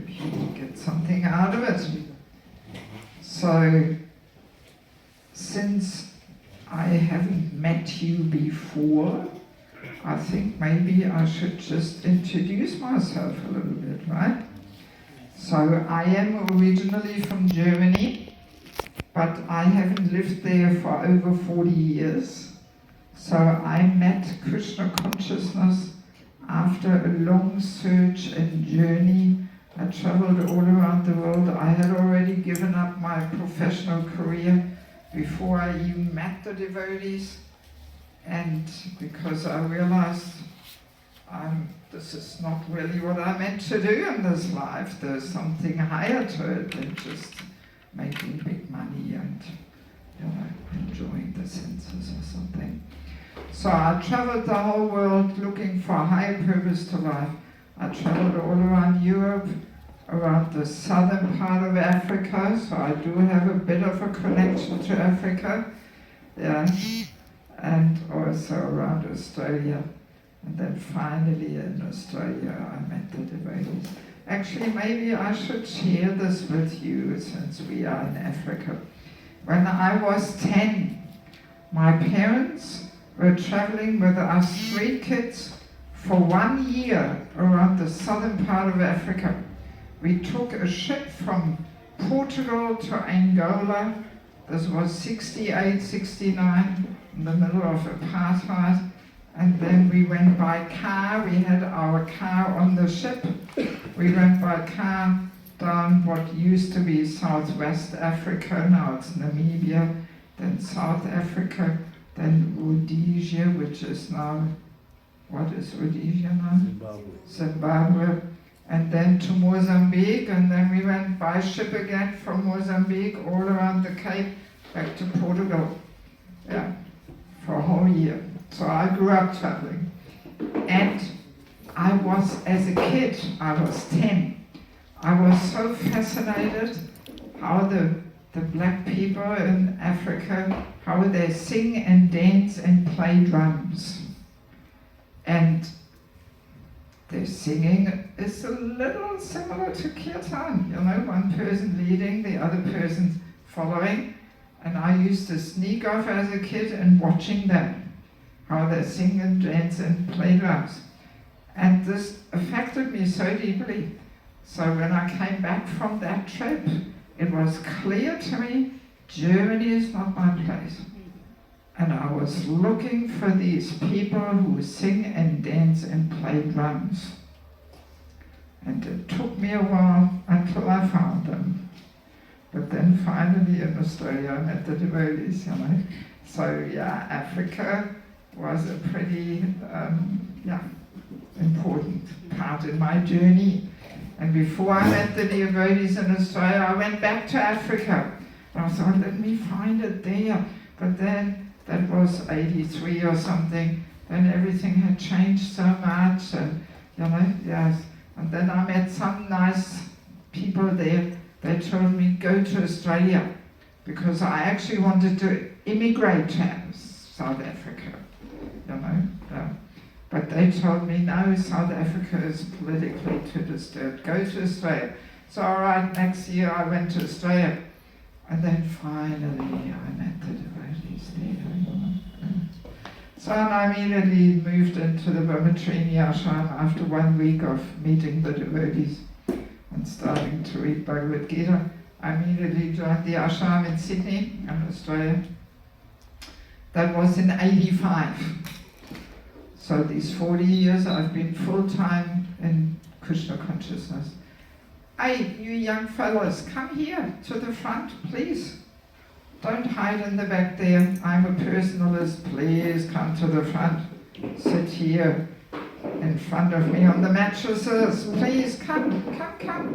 if you get something out of it. So, since I haven't met you before, I think maybe I should just introduce myself a little bit, right? So I am originally from Germany, but I haven't lived there for over 40 years. So I met Krishna consciousness after a long search and journey. I traveled all around the world. I had already given up my professional career before I even met the devotees. And because I realized this is not really what I meant to do in this life. There's something higher to it than just making big money and enjoying the senses or something. So I traveled the whole world looking for a higher purpose to life. I traveled all around Europe, around the southern part of Africa, so I do have a bit of a connection to Africa. Yeah. And also around Australia. And then finally in Australia I met the devotees. Actually, maybe I should share this with you since we are in Africa. When I was 10, my parents were traveling with us 3 kids for 1 year around the southern part of Africa. We took a ship from Portugal to Angola. This was 68, 69. In the middle of apartheid, and then we went by car. We had our car on the ship. We went by car down what used to be Southwest Africa, now it's Namibia, then South Africa, then Rhodesia, which is now, what is Rhodesia now? Zimbabwe. And then to Mozambique, and then we went by ship again from Mozambique all around the Cape back to Portugal. Yeah. For a whole year. So I grew up traveling. And I was, as a kid, I was 10. I was so fascinated how the black people in Africa, how they sing and dance and play drums. And their singing is a little similar to kirtan, one person leading, the other person following. And I used to sneak off as a kid and watching them, how they sing and dance and play drums. And this affected me so deeply. So when I came back from that trip, it was clear to me, Germany is not my place. And I was looking for these people who sing and dance and play drums. And it took me a while until I found them. But then finally in Australia I met the devotees, So yeah, Africa was a pretty important part in my journey. And before I met the devotees in Australia, I went back to Africa. And I thought, let me find it there. But then that was 83 or something. Then everything had changed so much, and yes. And then I met some nice people there. They told me, go to Australia, because I actually wanted to immigrate to South Africa, But they told me, no, South Africa is politically too disturbed. Go to Australia. So all right, next year I went to Australia. And then finally I met the devotees there. So I immediately moved into the Brahmacharya ashram after 1 week of meeting the devotees and starting to read Bhagavad Gita. I immediately joined the ashram in Sydney, in Australia. That was in 85. So these 40 years I've been full-time in Krishna consciousness. Hey, you young fellows, come here to the front, please. Don't hide in the back there. I'm a personalist. Please come to the front. Sit here in front of me on the mattresses. Please come.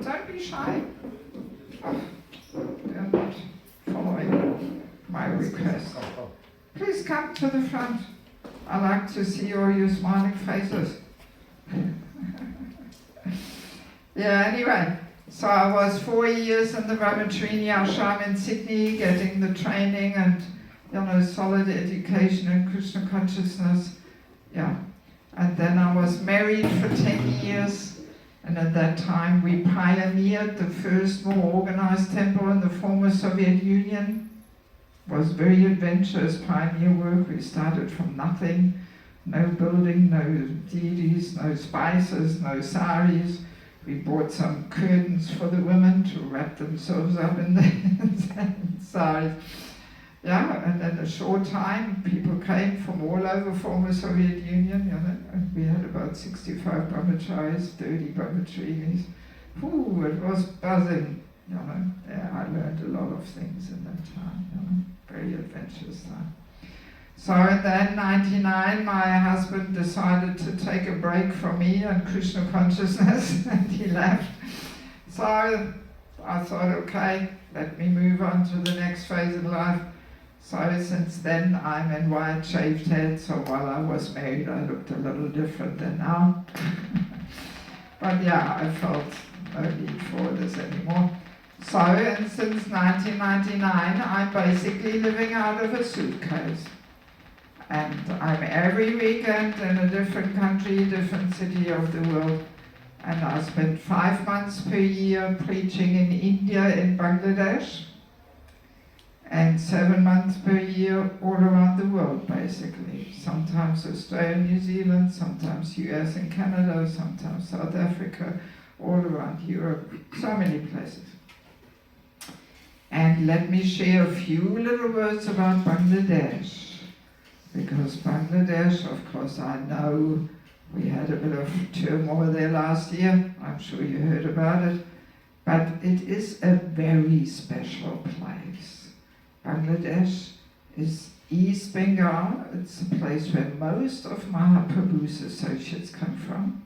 Don't be shy. Oh, they're not following my request. Please come to the front. I like to see all your smiling faces. Yeah, anyway. So I was 4 years in the Brahmacharya ashram in Sydney, getting the training and solid education in Krishna consciousness. Yeah. And then I was married for 10 years And at that time we pioneered the first more organized temple in the former Soviet Union. It was very adventurous pioneer work. We started from nothing, no building, no deities, no spices, no saris. We bought some curtains for the women to wrap themselves up in the saris. Yeah, and in a short time, people came from all over former Soviet Union, and we had about 65 brahmacharis, 30 brahmacharis. Ooh, it was buzzing, Yeah, I learned a lot of things in that time, very adventurous time. So then, 1999, my husband decided to take a break from me and Krishna consciousness, and he left. So I thought, okay, let me move on to the next phase in life. So since then I'm in white shaved head, so while I was married I looked a little different than now. But yeah, I felt no need for this anymore. So, and since 1999 I'm basically living out of a suitcase. And I'm every weekend in a different country, different city of the world. And I spend 5 months per year preaching in India, in Bangladesh, and 7 months per year all around the world, basically. Sometimes Australia, New Zealand, sometimes US and Canada, sometimes South Africa, all around Europe, so many places. And let me share a few little words about Bangladesh, because Bangladesh, of course, I know we had a bit of turmoil there last year. I'm sure you heard about it. But it is a very special place. Bangladesh is East Bengal. It's a place where most of Mahaprabhu's associates come from.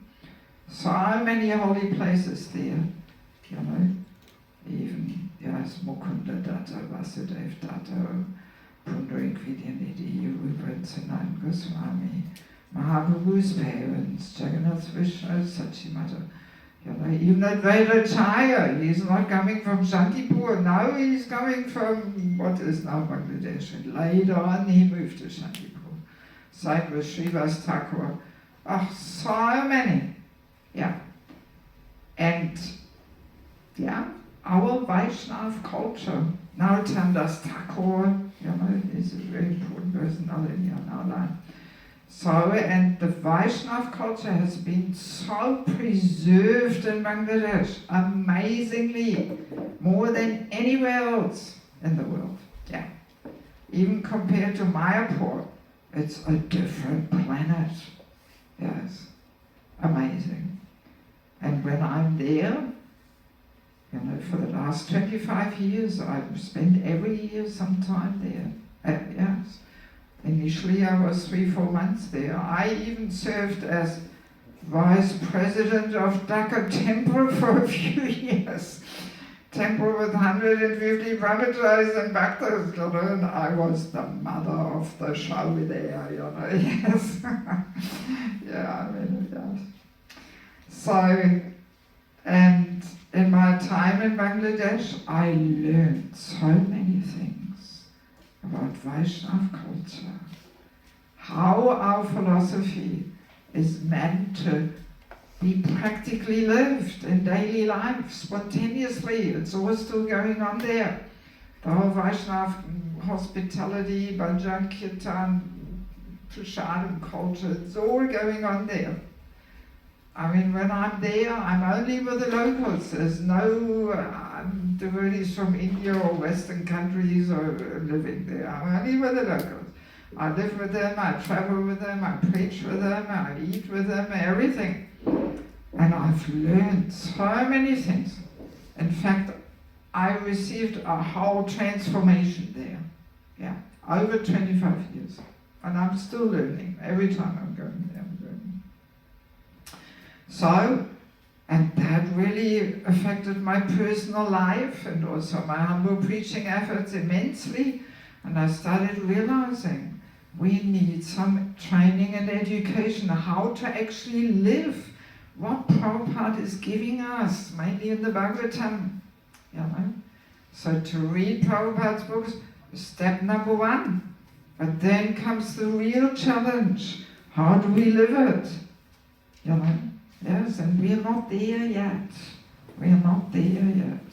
So many holy places there, even Mukunda Datta, Vasudev Datta, Pundarik Vidyanidhi, Rupa and Sanatana Goswami, Mahaprabhu's parents, Jagannath Vishnu, Sachimata. Even Advaita, he's not coming from Shantipur, now he's coming from what is now Bangladesh. And later on he moved to Shantipur. Same with Srivas Thakur. Oh, so many. Yeah. And our Vaishnav culture. Narottam Das Thakur, is a very important personality on our line. So, and the Vaishnav culture has been so preserved in Bangladesh, amazingly, more than anywhere else in the world. Yeah. Even compared to Mayapur, it's a different planet. Yes. Amazing. And when I'm there, for the last 25 years, I've spent every year some time there. Yes. Initially I was 3-4 months there. I even served as vice president of Dhaka temple for a few years. Temple with 150 brahmacharis and bhaktas, and I was the mother of the show there, yes. Yeah, yes. So, and in my time in Bangladesh, I learned so many things about Vaishnav culture, how our philosophy is meant to be practically lived in daily life, spontaneously. It's all still going on there. The whole Vaishnav hospitality, bhajan, kirtan, prasadam culture, it's all going on there. I mean, when I'm there, I'm only with the locals. There's no devotees from India or Western countries or living there. I'm only with the locals. I live with them, I travel with them, I preach with them, I eat with them, everything. And I've learned so many things. In fact, I received a whole transformation there. Yeah, over 25 years. And I'm still learning. Every time I'm going there, I'm learning. So, and that really affected my personal life and also my humble preaching efforts immensely. And I started realizing we need some training and education, how to actually live what Prabhupada is giving us, mainly in the Bhagavatam. So to read Prabhupada's books is step number 1. But then comes the real challenge. How do we live it? Yes, and we are not there yet. We are not there yet.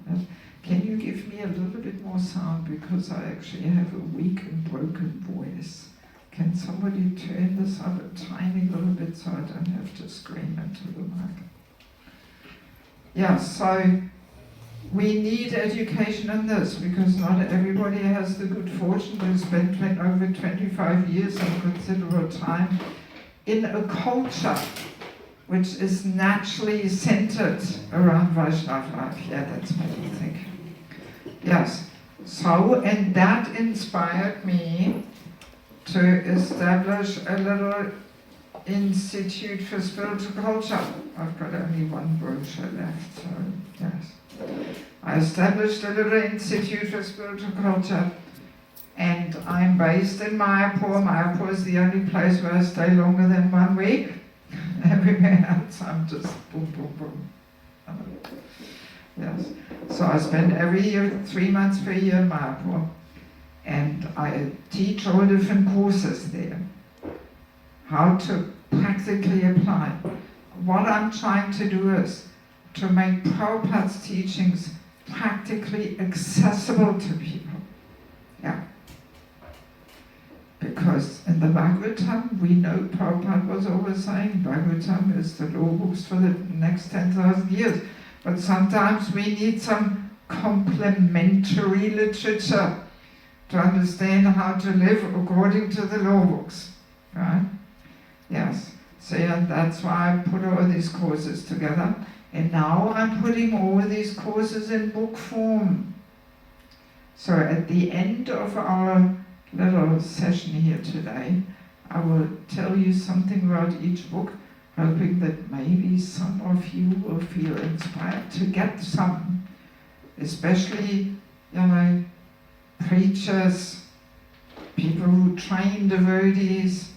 Yes. Can you give me a little bit more sound, because I actually have a weak and broken voice. Can somebody turn this up a tiny little bit so I don't have to scream into the mic? Yeah, so we need education in this, because not everybody has the good fortune to spend over 25 years and considerable time in a culture which is naturally centered around Vaishnava life. Yeah, that's what I think. Yes, so, and that inspired me to establish a little institute for spiritual culture. I've got only one brochure left, so yes. I established a little institute for spiritual culture, and I'm based in Mayapur. Mayapur is the only place where I stay longer than 1 week. Everywhere else I'm just boom, boom, boom. Yes. So I spend every year 3 months per year in Mayapur, and I teach all different courses there. How to practically apply. What I'm trying to do is to make Prabhupada's teachings practically accessible to people. Yeah. Because in the Bhagavatam, we know Prabhupada was always saying Bhagavatam is the law books for the next 10,000 years. But sometimes we need some complementary literature to understand how to live according to the law books. Right? Yes. So yeah, that's why I put all these courses together. And now I'm putting all these courses in book form. So at the end of our little session here today, I will tell you something about each book, hoping that maybe some of you will feel inspired to get some, especially, preachers, people who train devotees.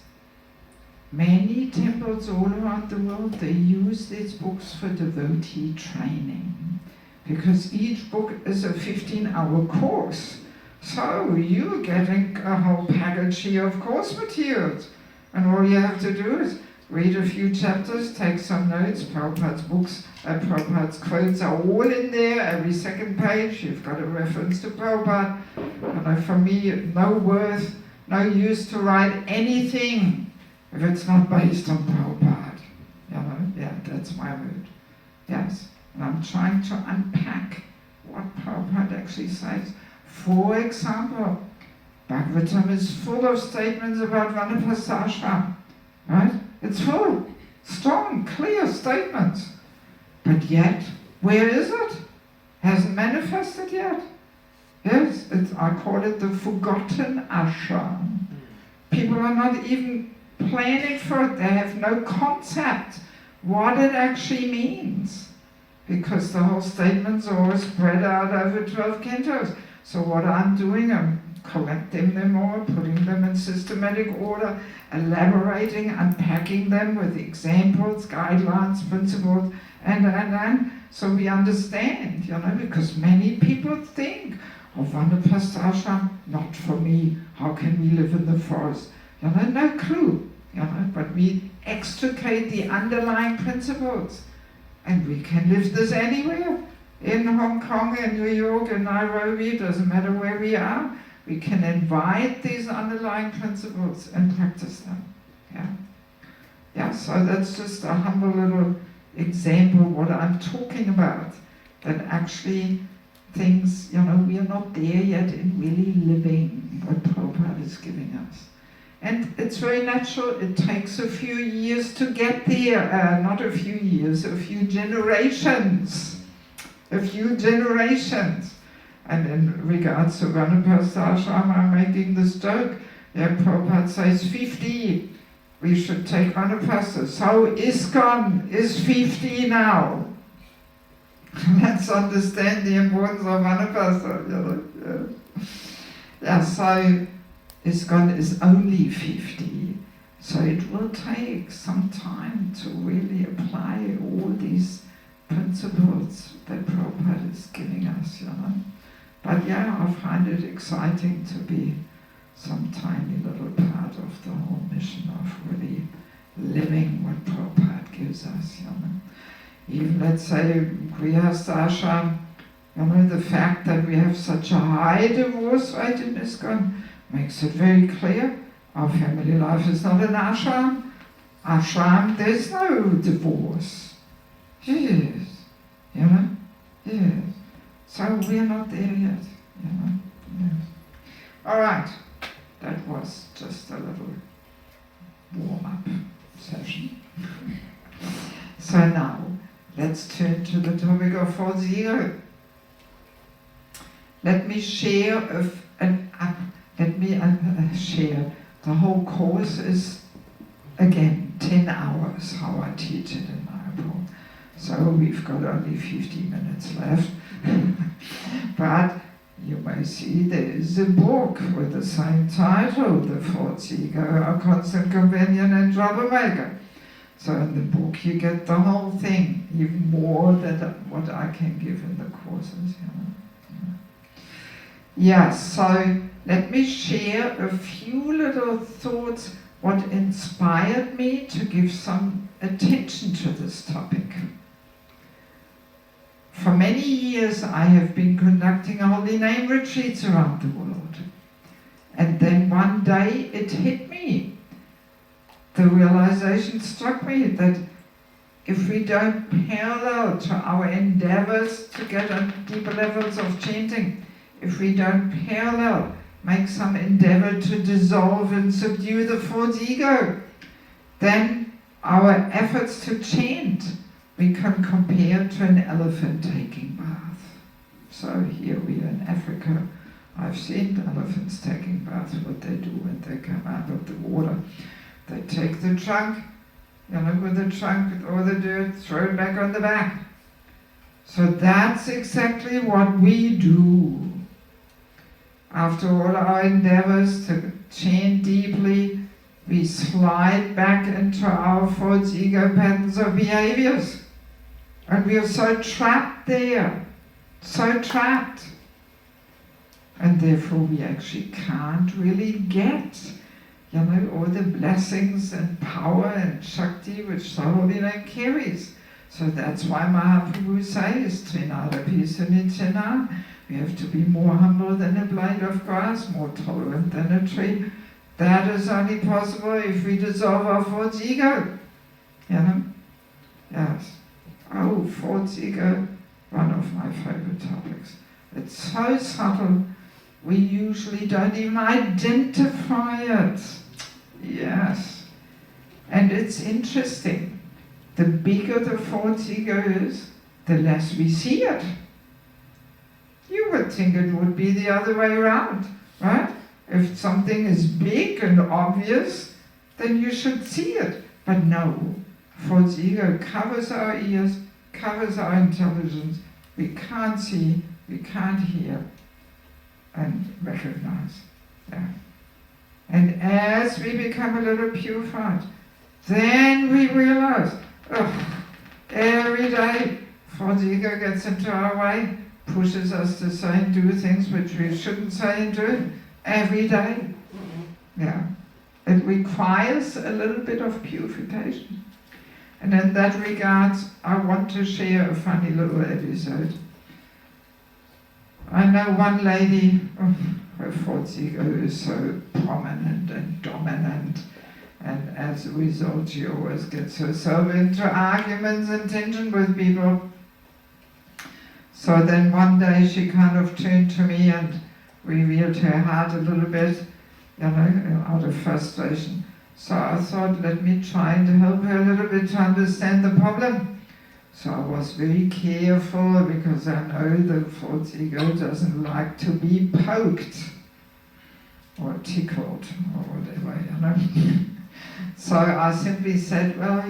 Many temples all around the world, they use these books for devotee training, because each book is a 15-hour course. So you're getting a whole package here of course materials, and all you have to do is read a few chapters, take some notes. Prabhupada's books, Prabhupada's quotes are all in there. Every second page you've got a reference to Prabhupada. And for me, no use to write anything if it's not based on Prabhupada. Yeah, that's my mood. Yes, and I'm trying to unpack what Prabhupada actually says. For example, Bhagavatam is full of statements about Vanapasashram, right? It's full, strong, clear statements. But yet, where is it? Hasn't manifested yet. Yes, I call it the forgotten ashram. People are not even planning for it. They have no concept what it actually means, because the whole statements are all spread out over 12 cantos. So what I'm doing, I'm collecting them all, putting them in systematic order, elaborating, unpacking them with examples, guidelines, principles, and so we understand, because many people think, Vanapasashram, not for me, how can we live in the forest? No clue, but we extricate the underlying principles, and we can live this anywhere. In Hong Kong, in New York, in Nairobi, it doesn't matter where we are, we can invite these underlying principles and practice them. Yeah, so that's just a humble little example of what I'm talking about, that actually things, we are not there yet in really living what Prabhupada is giving us. And it's very natural, it takes a few years to get there, not a few years, a few generations. A few generations. And in regards to Vanapasashram, I'm making this joke. Prabhupada says 50. We should take Vanapasa. So ISKCON is 50 now. Let's understand the importance of Vanapasa. Yeah, so ISKCON is only 50. So it will take some time to really apply all these principles that Prabhupada is giving us, But yeah, I find it exciting to be some tiny little part of the whole mission of really living what Prabhupada gives us, Even let's say Grihastha, the fact that we have such a high divorce rate in ISKCON makes it very clear our family life is not an ashram. Ashram, there's no divorce. Yes, yes. So we're not there yet, Yes. All right, that was just a little warm-up session. So now, let's turn to the topic of false ego. Let me share share. The whole course is, again, 10 hours, how I teach it in Mayapur. So we've got only 50 minutes left. But you may see there is a book with the same title, The False Ego, A Constant Companion and Troublemaker. So in the book you get the whole thing, even more than what I can give in the courses. So let me share a few little thoughts what inspired me to give some attention to this topic. For many years I have been conducting holy name retreats around the world. And then one day it hit me. The realization struck me that if we don't parallel to our endeavors to get on deeper levels of chanting, if we don't parallel, make some endeavor to dissolve and subdue the false ego, then our efforts to chant we can compare to an elephant taking bath. So here we are in Africa. I've seen elephants taking baths, what they do when they come out of the water. They take the trunk, with the trunk with all the dirt, throw it back on the back. So that's exactly what we do. After all our endeavors to chant deeply, we slide back into our false ego patterns of behaviors. And we are so trapped there, so trapped. And therefore we actually can't really get, all the blessings and power and Shakti which the Holy Name carries. So that's why Mahaprabhu says, Trinadapi Sunicina. We have to be more humble than a blade of grass, more tolerant than a tree. That is only possible if we dissolve our false ego. Yes. Oh, false ego, one of my favorite topics. It's so subtle, we usually don't even identify it. Yes. And it's interesting. The bigger the false ego is, the less we see it. You would think it would be the other way around, right? If something is big and obvious, then you should see it. But no, false ego covers our ears, covers our intelligence. We can't see, we can't hear and recognize. Yeah. And as we become a little purified, then we realize, every day false ego gets into our way, pushes us to say and do things which we shouldn't say and do every day. Yeah. It requires a little bit of purification. And in that regard, I want to share a funny little episode. I know one lady, her false ego is so prominent and dominant, and as a result she always gets herself into arguments and tension with people. So then one day she kind of turned to me and revealed her heart a little bit, out of frustration. So I thought, let me try and help her a little bit to understand the problem. So I was very careful because I know the false ego doesn't like to be poked or tickled or whatever, So I simply said, well,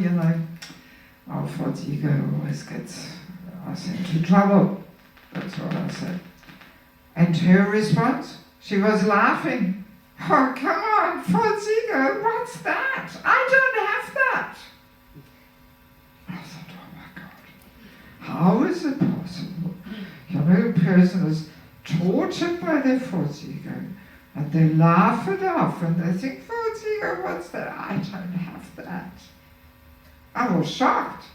our false ego always gets us into trouble. That's what I said. And her response, she was laughing. Oh, come on, false ego, what's that? I don't have that. I thought, oh my God, how is it possible? A person is tortured by their false ego, and they laugh it off, and they think, false ego, what's that? I don't have that. I was shocked.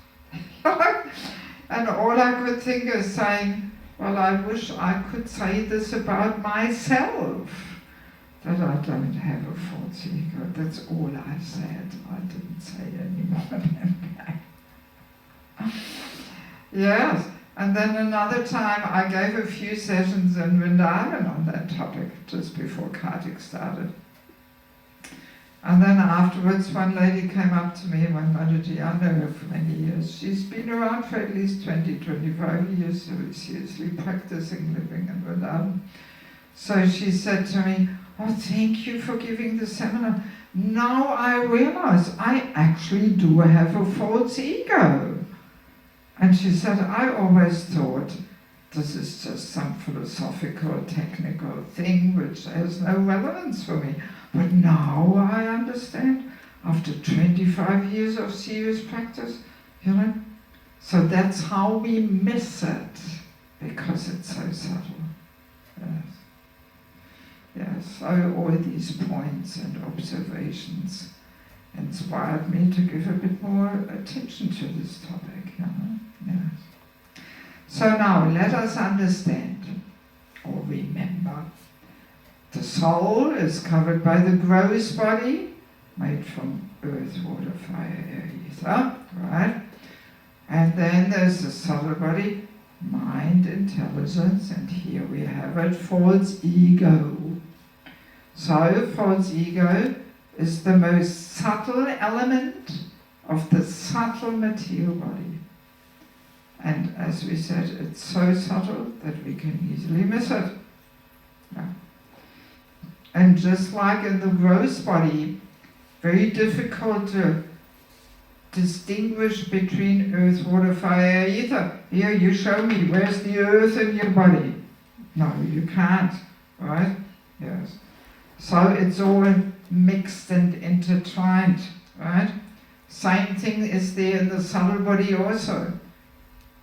And all I could think is saying, well, I wish I could say this about myself, that I don't have a false ego. That's all I said. I didn't say any more than that. Yes, and then another time I gave a few sessions in Vrindavan on that topic, just before Kartik started. And then afterwards one lady came up to me, one Mataji, I know her for many years. She's been around for at least 20, 25 years, so seriously practicing, living in Vrindavan. So she said to me, oh, thank you for giving the seminar. Now I realize I actually do have a false ego. And she said, I always thought this is just some philosophical, technical thing which has no relevance for me. But now I understand, after 25 years of serious practice, you know. So that's how we miss it, because it's so subtle. Yes. Yes, so all these points and observations inspired me to give a bit more attention to this topic, you know. Yes. So now let us understand, or remember, the soul is covered by the gross body, made from earth, water, fire, air, ether, right? And then there's the subtle body, mind, intelligence, and here we have it, false ego. So false ego is the most subtle element of the subtle material body. And as we said, it's so subtle that we can easily miss it. Yeah. And just like in the gross body, very difficult to distinguish between earth, water, fire, ether. Here, you show me, where's the earth in your body? No, you can't, right? Yes. So it's all mixed and intertwined, right? Same thing is there in the subtle body also.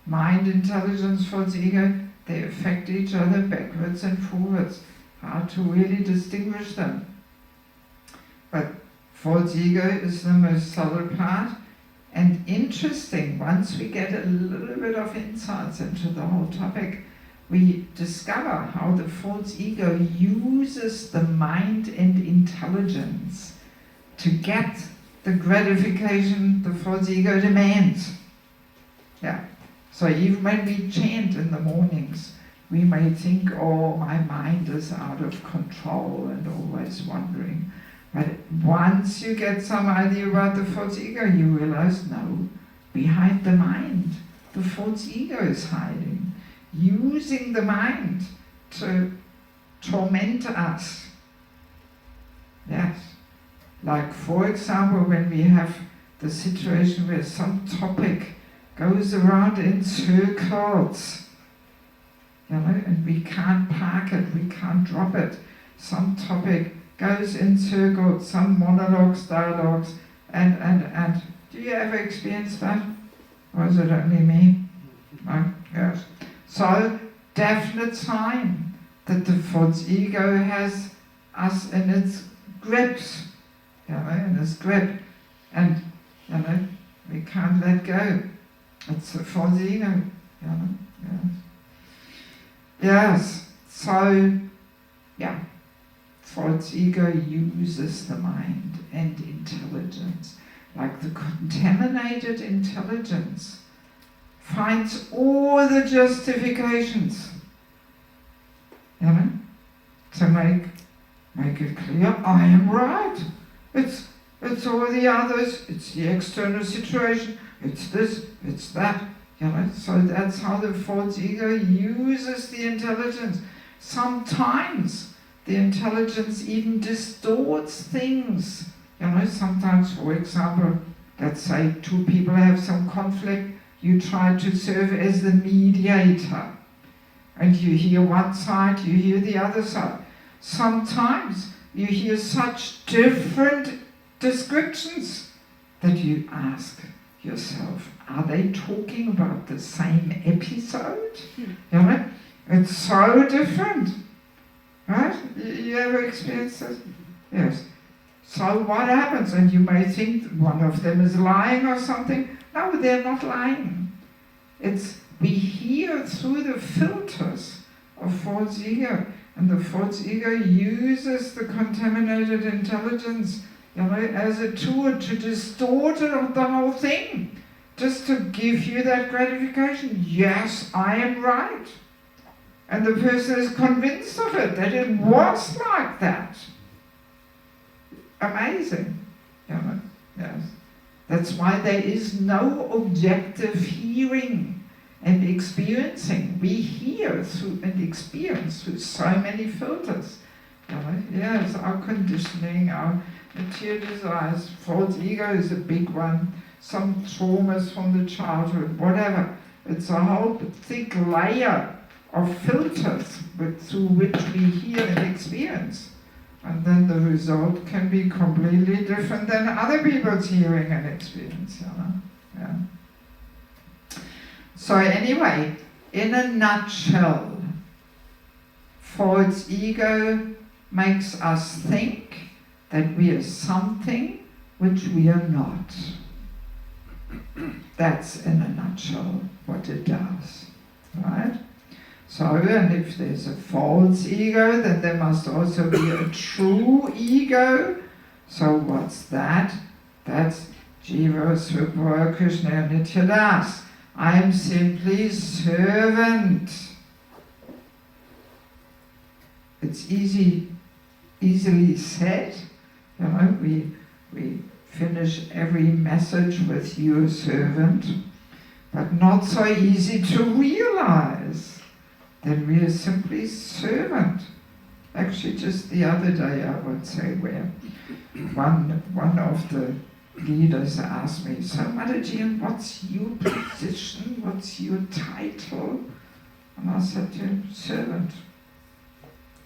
Mind, intelligence, false ego, they affect each other backwards and forwards. Hard to really distinguish them. But false ego is the most subtle part. And interesting, once we get a little bit of insights into the whole topic, we discover how the false ego uses the mind and intelligence to get the gratification the false ego demands. Yeah. So even when we chant in the mornings, we may think, oh, my mind is out of control and always wandering. But once you get some idea about the false ego, you realize, no, behind the mind, the false ego is hiding, using the mind to torment us. Yes. Like, for example, when we have the situation where some topic goes around in circles, you know, and we can't park it, we can't drop it. Some topic goes in circles, some monologues, dialogues, and do you ever experience that? Or is it only me? No? Yes. So, definite sign that the false ego has us in its grips, you know, in its grip, and, you know, we can't let go. It's the false ego, you know, yes. Yes, so, yeah, false ego uses the mind and intelligence, like the contaminated intelligence finds all the justifications, you know, to make it clear, I am right. It's all the others, it's the external situation, it's this, it's that, you know. So that's how the false ego uses the intelligence. Sometimes the intelligence even distorts things. You know, sometimes, for example, let's say two people have some conflict, you try to serve as the mediator. And you hear one side, you hear the other side. Sometimes you hear such different descriptions that you ask yourself, are they talking about the same episode? You know, it's so different, right? You ever experienced this? Yes. So what happens? And you may think one of them is lying or something. No, they're not lying. We hear through the filters of false ego, and the false ego uses the contaminated intelligence, as a tool to distort the whole thing, just to give you that gratification. Yes, I am right. And the person is convinced of it, that it was like that. Amazing. Yes. That's why there is no objective hearing and experiencing. We hear through and experience through so many filters. Yes, our conditioning, our material desires, false ego is a big one, some traumas from the childhood, whatever. It's a whole thick layer of filters through which we hear and experience. And then the result can be completely different than other people's hearing and experience. Yeah. So anyway, in a nutshell, false ego makes us think that we are something which we are not. That's in a nutshell what it does, right? So, and if there's a false ego, then there must also be a true ego. So what's that? That's Jiva Svipura Krishna Nityadas. I am simply servant. It's easily said. We finish every message with you a servant, but not so easy to realize that we are simply servant. Actually, just the other day, I would say, where one of the leaders asked me, so Mataji, what's your position? What's your title? And I said to him, servant.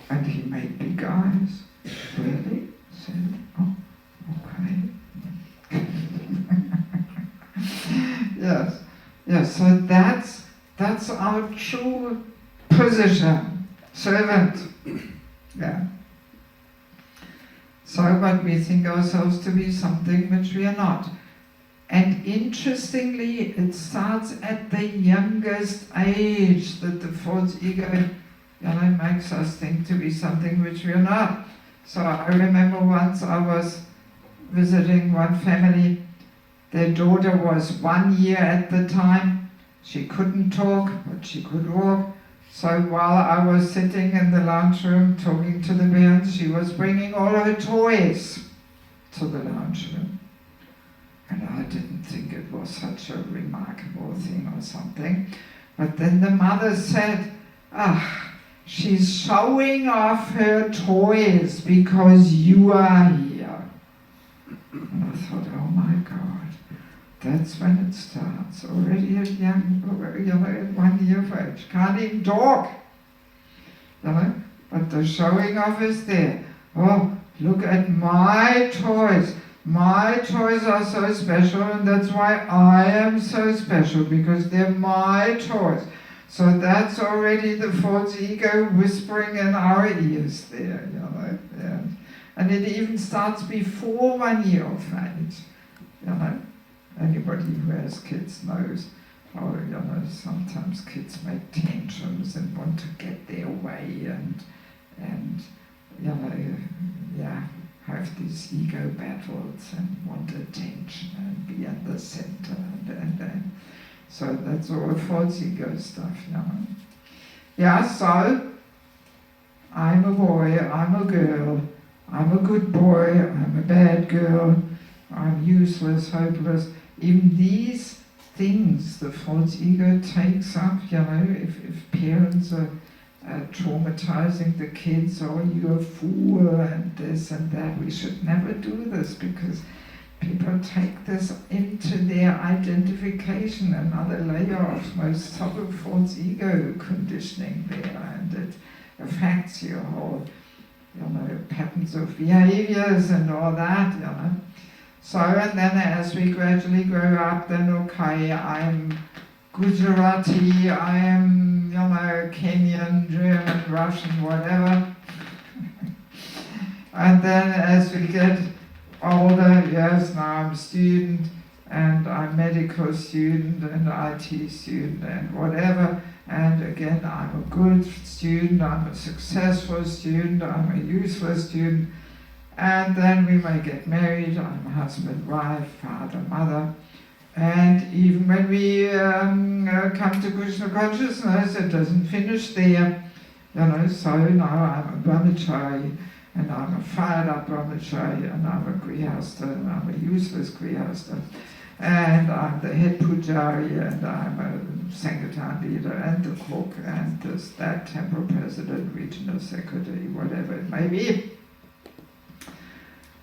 And he made big eyes. Really? I said, oh, okay. Yes, so that's our true position, servant. Yeah. So, but we think ourselves to be something which we are not. And interestingly, it starts at the youngest age that the false ego makes us think to be something which we are not. So I remember once I was visiting one family. Their daughter was 1 year at the time. She couldn't talk, but she could walk. So while I was sitting in the lounge room talking to the parents, she was bringing all her toys to the lounge room. And I didn't think it was such a remarkable thing or something. But then the mother said, she's showing off her toys because you are here. And I thought, oh my God. That's when it starts, already at young, at 1 year of age. Can't even talk, but the showing off is there. Oh, look at my toys. My toys are so special, and that's why I am so special, because they're my toys. So that's already the false ego whispering in our ears there, yeah. And it even starts before 1 year of age, Anybody who has kids knows how, sometimes kids make tantrums and want to get their way and have these ego battles and want attention and be at the center and so that's all false ego stuff, Yeah, so I'm a boy, I'm a girl, I'm a good boy, I'm a bad girl, I'm useless, hopeless. Even these things the false ego takes up, if parents are traumatizing the kids, or you're a fool and this and that, we should never do this, because people take this into their identification, another layer of most subtle false ego conditioning there, and it affects your whole, patterns of behaviors and all that, So, and then as we gradually grow up, then okay, I'm Gujarati, I am, Kenyan, German, Russian, whatever. And then as we get older, yes, now I'm a student, and I'm medical student and IT student and whatever, and again I'm a good student, I'm a successful student, I'm a useless student, and then we may get married, I'm husband, wife, father, mother, and even when we come to Krishna consciousness, it doesn't finish there, so now I'm a brahmachari, and I'm a fired up brahmachari, and I'm a grihastha, and I'm a useless grihastha, and I'm the head pujari, and I'm a Sankirtan leader, and the cook, and this, that, temple president, regional secretary, whatever it may be.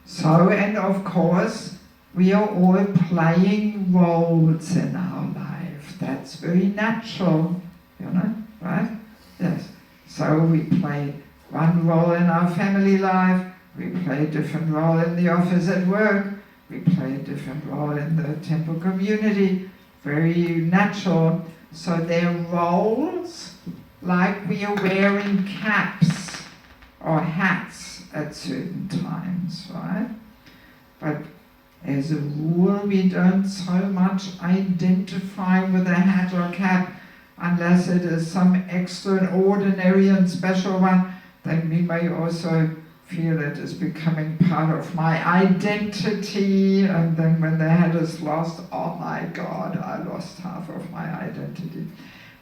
So, and of course, we are all playing roles in our life. That's very natural, right? Yes. So we play one role in our family life, we play a different role in the office at work, we play a different role in the temple community, very natural. So they're roles like we are wearing caps or hats at certain times, right? But as a rule, we don't so much identify with a hat or cap unless it is some extraordinary and special one. Then we may also feel it is becoming part of my identity, and then when the head is lost, oh my God, I lost half of my identity.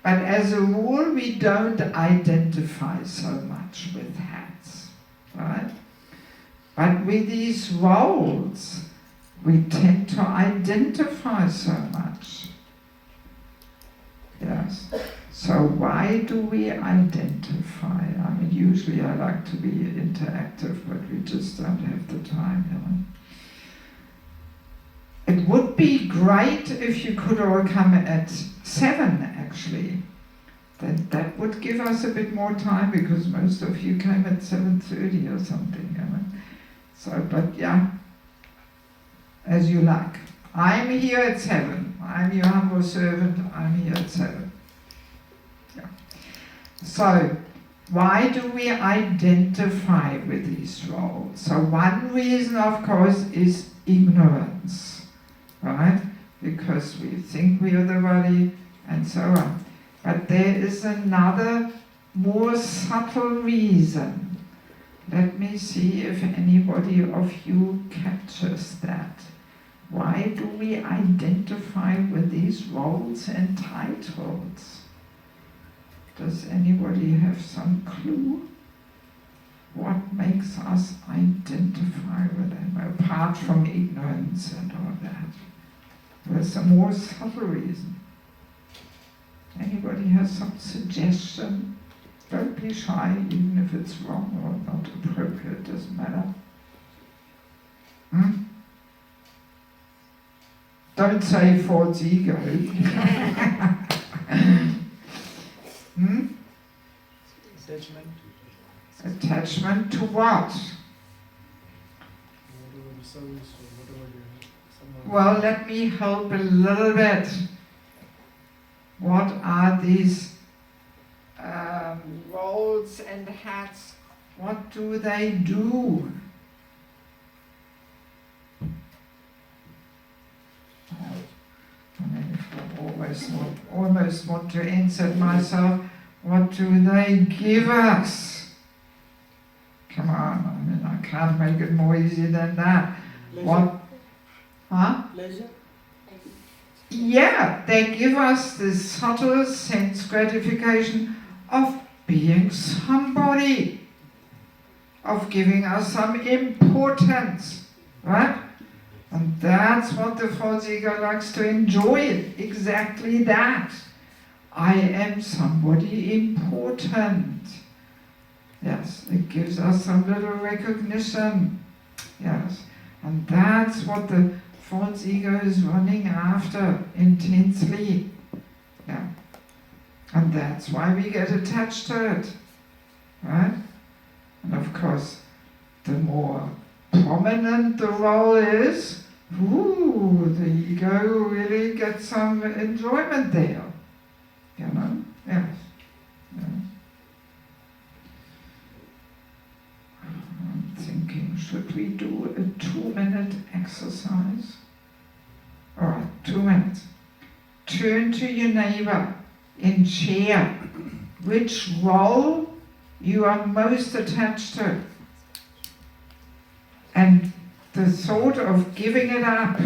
But as a rule, we don't identify so much with hats, right? But with these roles, we tend to identify so much. Yes. So why do we identify? I mean, usually I like to be interactive, but we just don't have the time, It would be great if you could all come at 7, actually. Then that would give us a bit more time, because most of you came at 7:30 or something, So, but yeah, as you like. I'm here at 7. I'm your humble servant. I'm here at 7. Yeah. So, why do we identify with these roles? So one reason, of course, is ignorance, right? Because we think we are the body, and so on. But there is another, more subtle reason. Let me see if anybody of you catches that. Why do we identify with these roles and titles? Does anybody have some clue? What makes us identify with them, apart from ignorance and all that? There's a more subtle reason. Anybody has some suggestion? Don't be shy, even if it's wrong or not appropriate, doesn't matter. Don't say false ego. Attachment. Attachment to what? Well, let me help a little bit. What are these roles and hats? What do they do? I almost want to answer myself. What do they give us? Come on, I can't make it more easy than that. Pleasure. What? Huh? Pleasure. Yeah, they give us this subtle sense gratification of being somebody, of giving us some importance, right? And that's what the false ego likes to enjoy, exactly that. I am somebody important. Yes, it gives us some little recognition. Yes, and that's what the false ego is running after intensely. Yeah. And that's why we get attached to it. Right? And of course, the more prominent the role is, the ego really gets some enjoyment there. Yes. I'm thinking should we do a 2-minute exercise? All right, 2 minutes. Turn to your neighbor in chair. Which role you are most attached to? And the thought of giving it up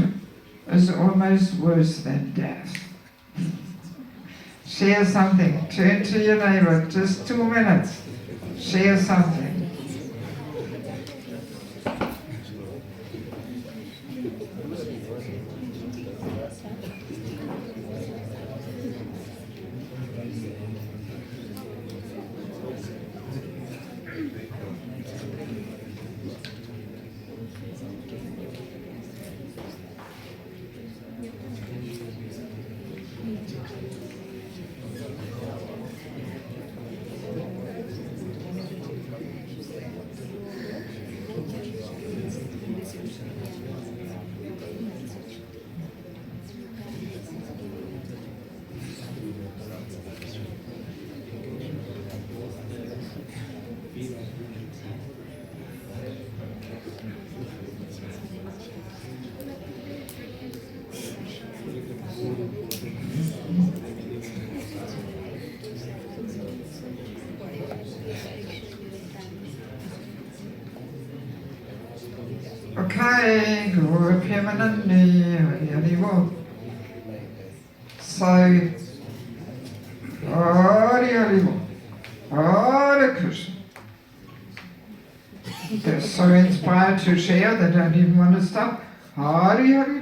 is almost worse than death. Share something. Turn to your neighbor. Just 2 minutes. Share something. Okay, good, permanently, really well. So, Hare Krishna. They're so inspired to share, they don't even want to stop. Hare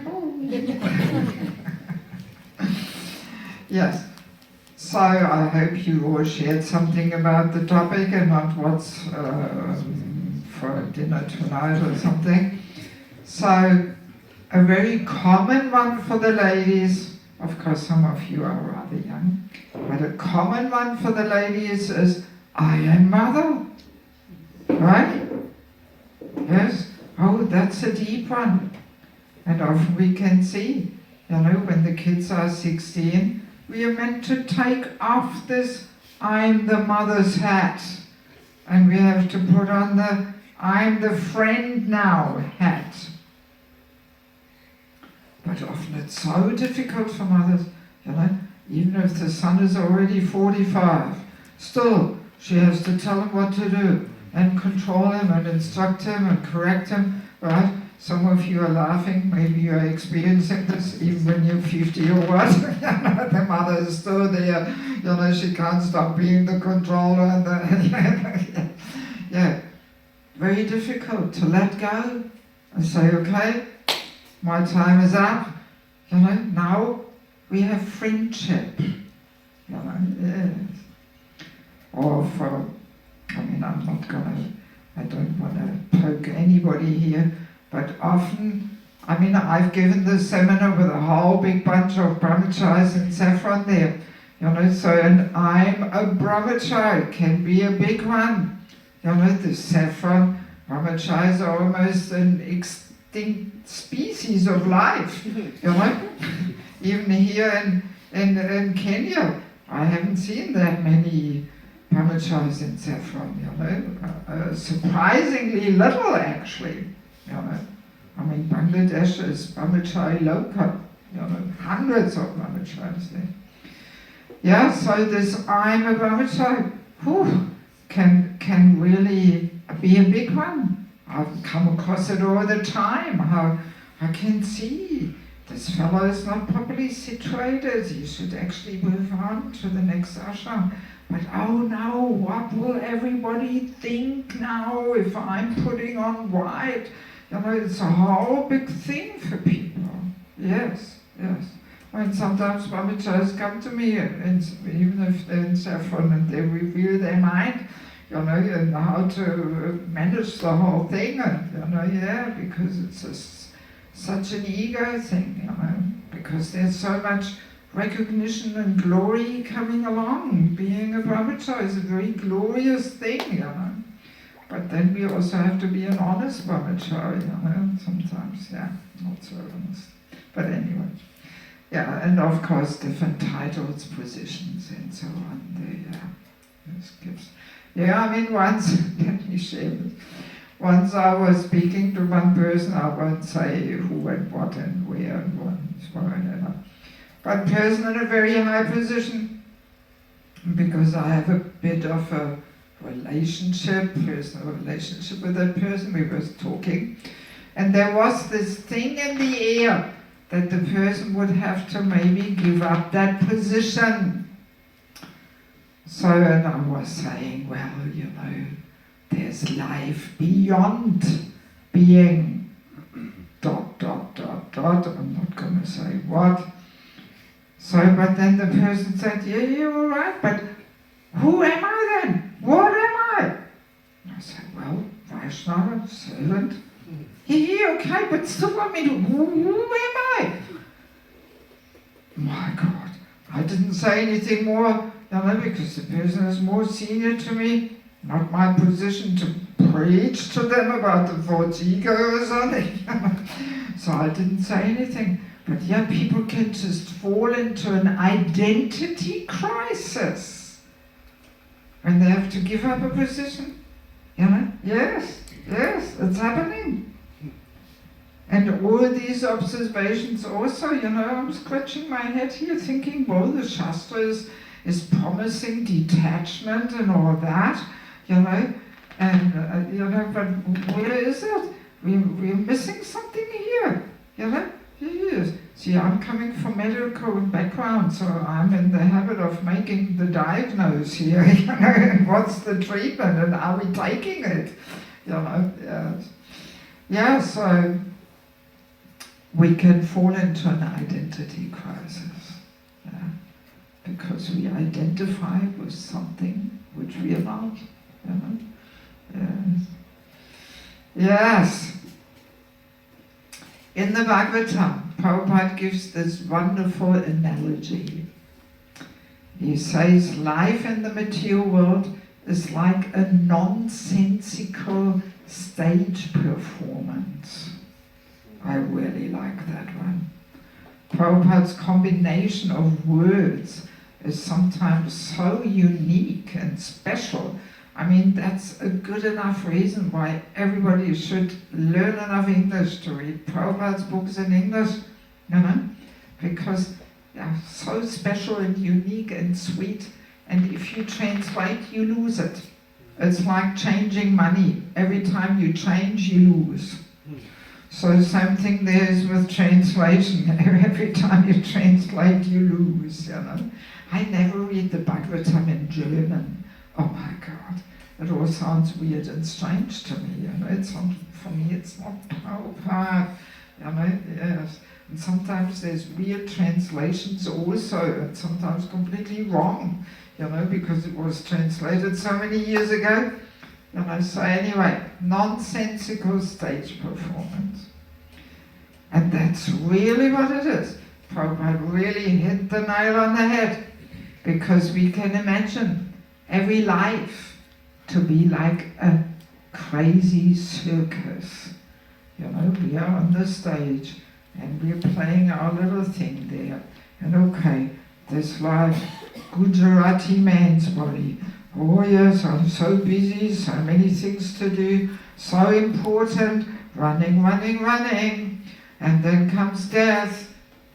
Yes. So I hope you all shared something about the topic and not what's for dinner tonight or something. So a very common one for the ladies, of course some of you are rather young, but a common one for the ladies is, I am mother. Right? Yes? Oh, that's a deep one. And often we can see, when the kids are 16, we are meant to take off this I'm the mother's hat. And we have to put on the I'm the friend now hat. But often it's so difficult for mothers, even if the son is already 45, still she has to tell him what to do and control him and instruct him and correct him, right? Some of you are laughing, maybe you are experiencing this even when you're 50 or what. The mother is still there, she can't stop being the controller. And yeah, very difficult to let go and say, okay, my time is up. Now we have friendship. Yes. Or I don't want to poke anybody here, but often, I've given this seminar with a whole big bunch of brahmacharis in saffron there. So an I'm a brahmachari can be a big one. The saffron brahmacharis are almost an extinct species of life. Even here in Kenya, I haven't seen that many brahmacharis in saffron, surprisingly little actually. Bangladesh is brahmachari local, hundreds of brahmacharis there. Yeah, so this I'm a brahmachari can really be a big one. I've come across it all the time, how I can see this fellow is not properly situated, he should actually move on to the next ashram. But oh no, what will everybody think now if I'm putting on white? It's a whole big thing for people. Yes. Sometimes brahmacharis come to me, and even if they're in saffron, and they reveal their mind, and how to manage the whole thing, and because it's such an ego thing, because there's so much recognition and glory coming along. Being a brahmachari is a very glorious thing, But then we also have to be an honest brahmachari, sometimes, not so honest. But anyway, and of course different titles, positions, and so on. This gives. Once, let me share this. Once I was speaking to one person, I won't say who and what and where and whatever. But person in a very high position, because I have a bit of a personal relationship with that person. We were talking, and there was this thing in the air that the person would have to maybe give up that position. So, and I was saying, well, you know, there's life beyond being ... I'm not going to say what. So, but then the person said, yeah, you're all right, but who am I then? What am I? I said, well, Vaishnava, servant. Yeah, okay, but still want me to, who am I? My God, I didn't say anything more, because the person is more senior to me, not my position to preach to them about the false ego or something. So I didn't say anything. But yeah, people can just fall into an identity crisis when they have to give up a position. Yes, it's happening. And all these observations also, I'm scratching my head here thinking, well, the Shastra is promising detachment and all that, and, but where is it? We're missing something here, Yes. See, I'm coming from medical background, so I'm in the habit of making the diagnose here, and what's the treatment, and are we taking it, yes. Yeah, so we can fall into an identity crisis, because we identify with something which we are not, Yes. Yes. In the Bhagavatam, Prabhupada gives this wonderful analogy. He says life in the material world is like a nonsensical stage performance. I really like that one. Prabhupada's combination of words is sometimes so unique and special. I mean, that's a good enough reason why everybody should learn enough English to read Prabhupada's books in English, because they're so special and unique and sweet, and if you translate, you lose it. It's like changing money. Every time you change, you lose. So the same thing there is with translation. Every time you translate, you lose, I never read the Bhagavatam in German. Oh my God. It all sounds weird and strange to me, It's not, for me, it's not Prabhupada, yes. And sometimes there's weird translations also, and sometimes completely wrong, because it was translated so many years ago. So anyway, nonsensical stage performance. And that's really what it is. Prabhupada really hit the nail on the head, because we can imagine every life to be like a crazy circus. We are on the stage and we're playing our little thing there. And okay, this life, Gujarati man's body. Oh yes, I'm so busy, so many things to do, so important, running. And then comes death,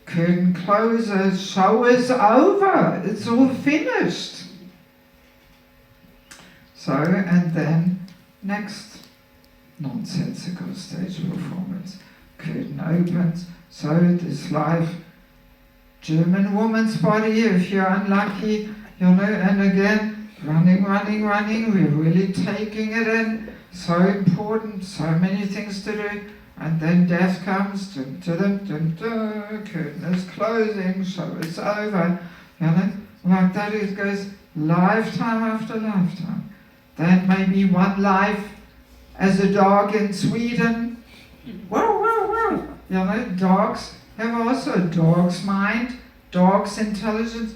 curtain closes, show is over, it's all finished. So, and then next nonsensical stage performance. Curtain opens, so this life, German woman's body, if you're unlucky, and again, running, we're really taking it in, so important, so many things to do, and then death comes, curtain is closing, show is over, like that it goes lifetime after lifetime. That may be one life as a dog in Sweden. Wow. Dogs have also a dog's mind, dog's intelligence.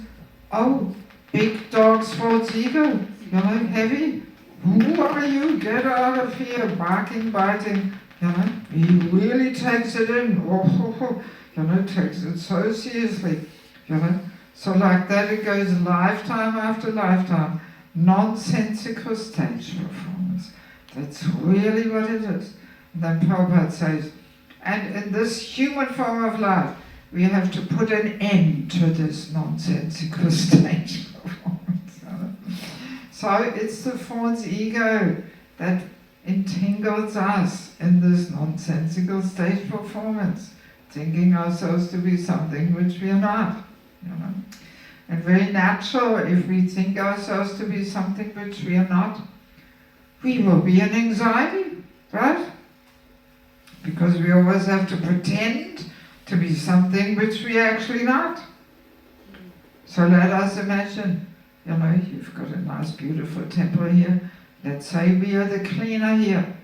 Oh, big dog's false ego, heavy. Who are you? Get out of here, barking, biting. He really takes it in. Takes it so seriously. So like that it goes lifetime after lifetime. Nonsensical stage performance. That's really what it is. And then Prabhupada says, and in this human form of life, we have to put an end to this nonsensical stage performance. So it's the false ego that entangles us in this nonsensical stage performance, thinking ourselves to be something which we are not. And very natural, if we think ourselves to be something which we are not, we will be in anxiety, right? Because we always have to pretend to be something which we are actually not. So let us imagine, you've got a nice beautiful temple here. Let's say we are the cleaner here.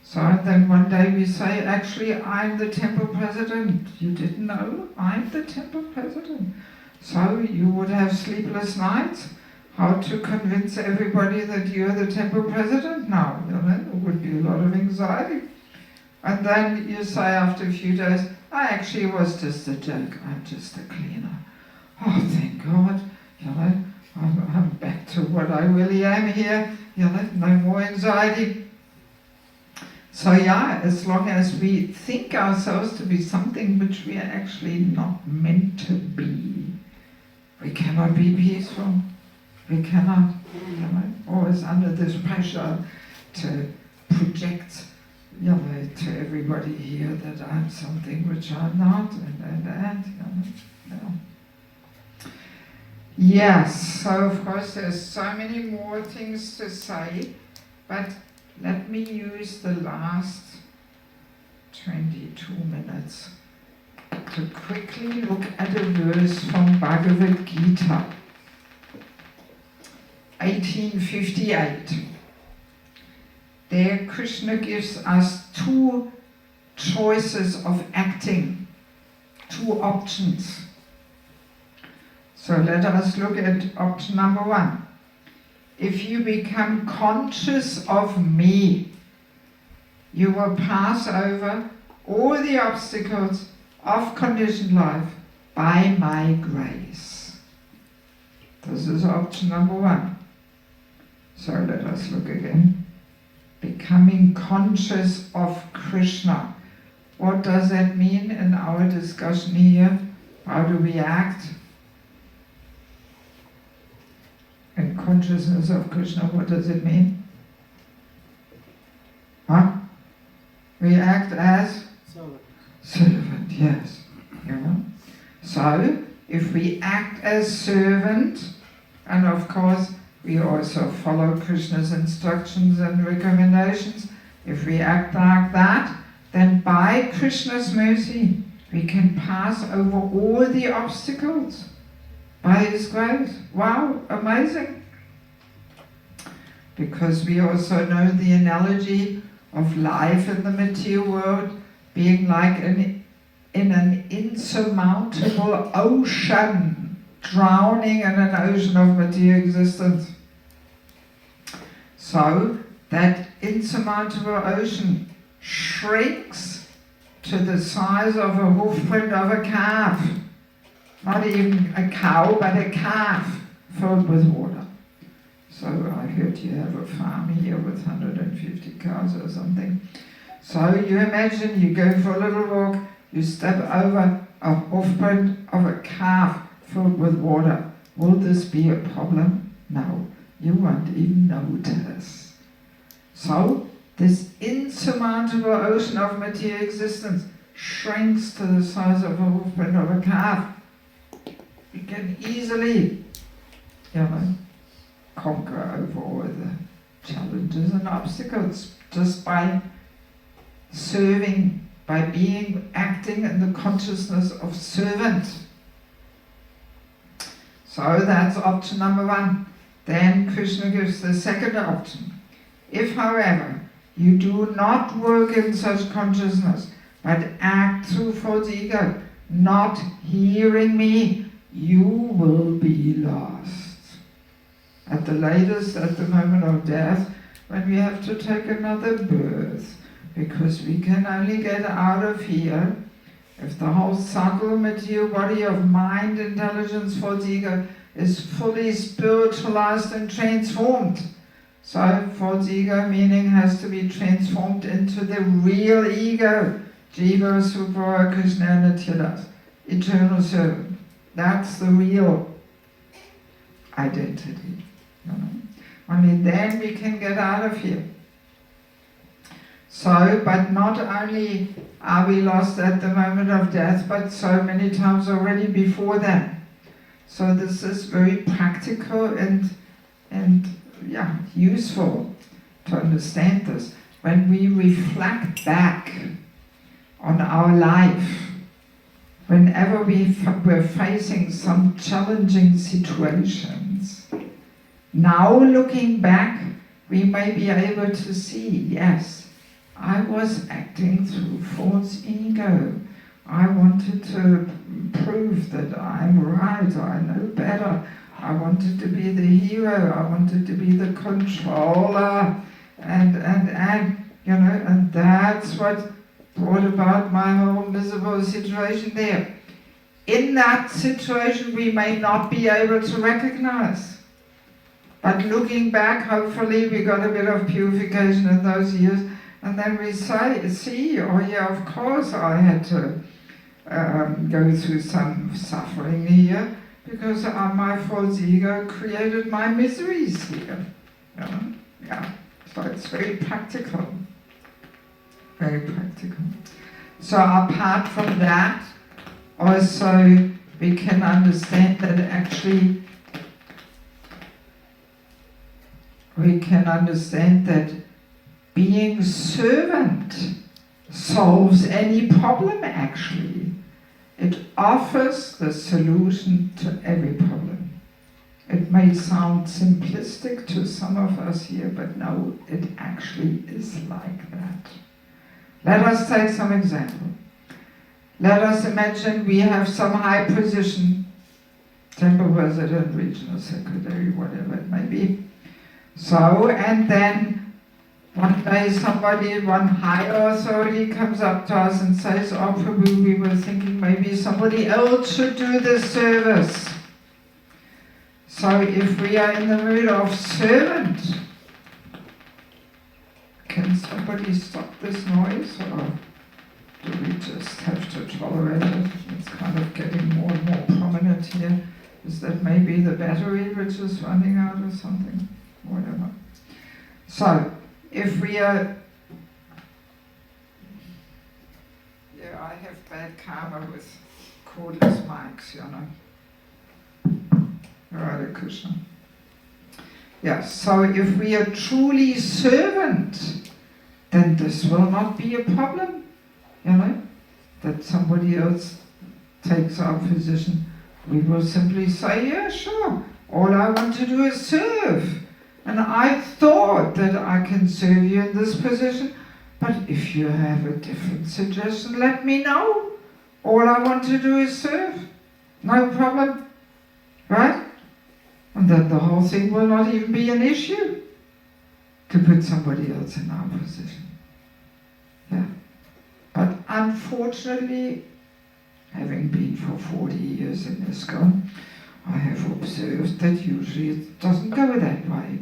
So then one day we say, actually I'm the temple president. You didn't know? I'm the temple president. So you would have sleepless nights. How to convince everybody that you're the temple president now? There would be a lot of anxiety. And then you say after a few days, I actually was just a joke. I'm just a cleaner. Oh, thank God. I'm back to what I really am here. No more anxiety. So yeah, as long as we think ourselves to be something which we are actually not meant to be, we cannot be peaceful. We cannot, always under this pressure to project, to everybody here that I'm something which I'm not, Yes, so of course there's so many more things to say, but let me use the last 22 minutes to quickly look at a verse from Bhagavad Gita, 1858. There Krishna gives us two choices of acting, two options. So let us look at option number 1. If you become conscious of me, you will pass over all the obstacles of conditioned life by my grace. This is option number 1. So let us look again. Becoming conscious of Krishna. What does that mean in our discussion here? How do we act? And consciousness of Krishna, what does it mean? We act as? Servant, yes. So, if we act as servant, and of course we also follow Krishna's instructions and recommendations, if we act like that, then by Krishna's mercy we can pass over all the obstacles. By His grace. Wow, amazing. Because we also know the analogy of life in the material world being like in an insurmountable ocean, drowning in an ocean of material existence. So that insurmountable ocean shrinks to the size of a hoofprint of a calf. Not even a cow, but a calf filled with water. So I heard you have a farm here with 150 cows or something. So you imagine you go for a little walk, you step over a hoofprint of a calf filled with water. Will this be a problem? No, you won't even notice. So this insurmountable ocean of material existence shrinks to the size of a hoofprint of a calf. You can easily, conquer over all the challenges and obstacles just by serving, by acting in the consciousness of servant. So that's option number 1. Then Krishna gives the second option. If, however, you do not work in such consciousness, but act through false ego, not hearing me, you will be lost. At the latest, at the moment of death, when we have to take another birth, because we can only get out of here if the whole subtle material body of mind, intelligence, false ego is fully spiritualized and transformed. So false ego meaning has to be transformed into the real ego. Jiva Supara Krishna Nityadas, eternal servant. That's the real identity. You know? Only then we can get out of here. So, but not only are we lost at the moment of death, but so many times already before then. So this is very practical and useful to understand this. When we reflect back on our life, whenever we're facing some challenging situations, now looking back, we may be able to see, yes, I was acting through false ego. I wanted to prove that I'm right, I know better. I wanted to be the hero, I wanted to be the controller, and you know, and that's what brought about my whole miserable situation there. In that situation we may not be able to recognize. But looking back, hopefully we got a bit of purification in those years, and then we see, oh yeah, of course I had to go through some suffering here, because my false ego created my miseries here. You know? Yeah. So it's very practical. Very practical. So apart from that, also we can understand that actually being servant solves any problem actually. It offers the solution to every problem. It may sound simplistic to some of us here, but no, it actually is like that. Let us take some example. Let us imagine we have some high position, temple president, regional secretary, whatever it may be. So, and then one day one high authority comes up to us and says, oh Prabhu, we were thinking maybe somebody else should do this service. So if we are in the mood of servant, can somebody stop this noise, or do we just have to tolerate it? It's kind of getting more and more prominent here. Is that maybe the battery which is running out or something? Whatever. So, if we are... Yeah, I have bad karma with cordless mics, you know. Radha Krishna. Yeah, so if we are truly servant, then this will not be a problem, you know, that somebody else takes our position. We will simply say, yeah, sure, all I want to do is serve. And I thought that I can serve you in this position, but if you have a different suggestion, let me know. All I want to do is serve. No problem. Right? And then the whole thing will not even be an issue to put somebody else in our position. Yeah. But unfortunately, having been for 40 years in ISKCON, I have observed that usually it doesn't go that way.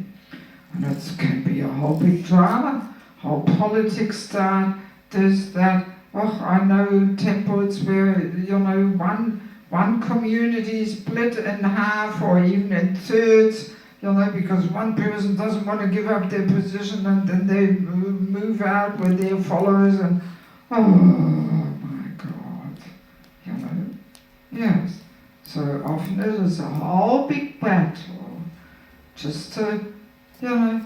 And it can be a whole big drama, whole politics start, this, that. Oh, I know temples where, you know, one community split in half or even in thirds, you know, because one person doesn't want to give up their position, and then they move out with their followers, and oh my God, you know. Yes. So often it is a whole big battle just to, you know,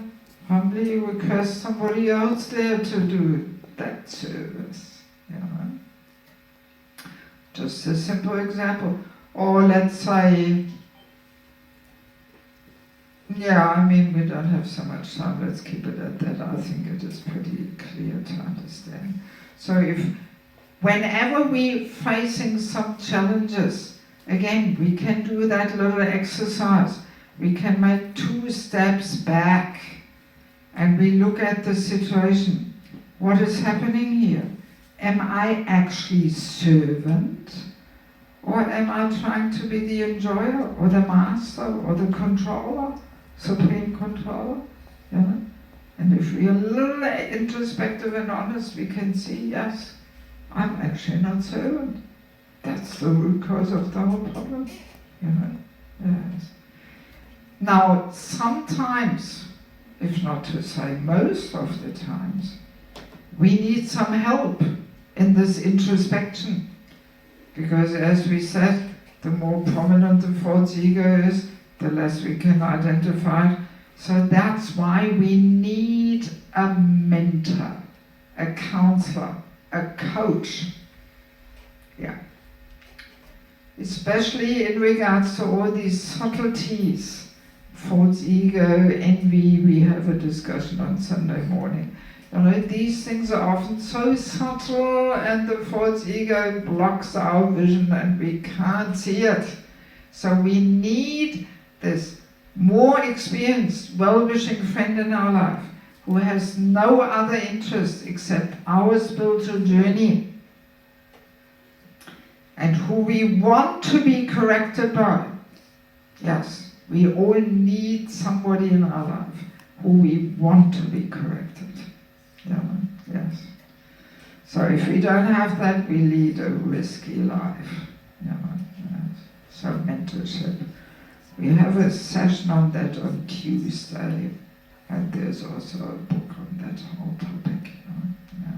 humbly request somebody else there to do that service, you know. Just a simple example. Or let's say, yeah, I mean, we don't have so much time, let's keep it at that. I think it is pretty clear to understand. So whenever we're facing some challenges, again, we can do that little exercise. We can make 2 steps back and we look at the situation. What is happening here? Am I actually servant? Or am I trying to be the enjoyer, or the master, or the controller, supreme controller? You know? And if we are a little introspective and honest, we can see, yes, I'm actually not servant. That's the root cause of the whole problem. You know? Yes. Now, sometimes, if not to say most of the times, we need some help in this introspection. Because as we said, the more prominent the false ego is, the less we can identify it. So that's why we need a mentor, a counselor, a coach. Yeah. Especially in regards to all these subtleties. False ego, envy, we have a discussion on Sunday morning. You know, these things are often so subtle and the false ego blocks our vision and we can't see it. So we need this more experienced, well-wishing friend in our life who has no other interest except our spiritual journey and who we want to be corrected by. Yes. We all need somebody in our life who we want to be corrected. Yeah, yes. So if we don't have that, we lead a risky life. Yeah, yes. So mentorship. We have a session on that on Tuesday, and there's also a book on that whole topic. Yeah.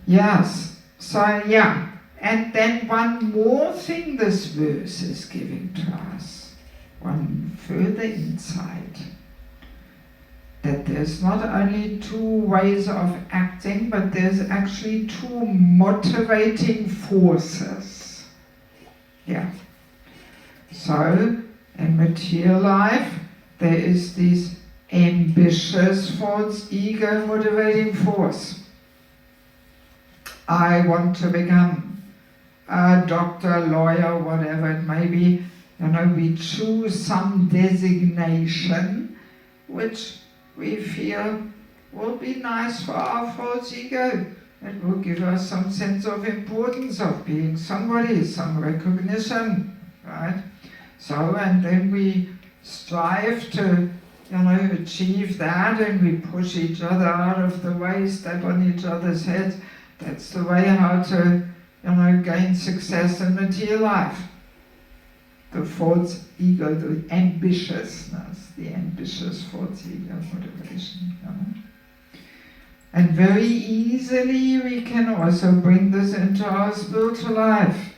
Yes. So yeah, and then one more thing this verse is giving to us. One further insight, that there's not only two ways of acting, but there's actually two motivating forces. Yeah. So, in material life, there is this ambitious false ego motivating force. I want to become a doctor, lawyer, whatever it may be. You know, we choose some designation which we feel will be nice for our false ego. It will give us some sense of importance of being somebody, some recognition, right? So, and then we strive to, you know, achieve that, and we push each other out of the way, step on each other's heads. That's the way how to, you know, gain success in material life. The false ego, the ambitiousness, the ambitious false ego motivation. You know? And very easily we can also bring this into our spiritual life.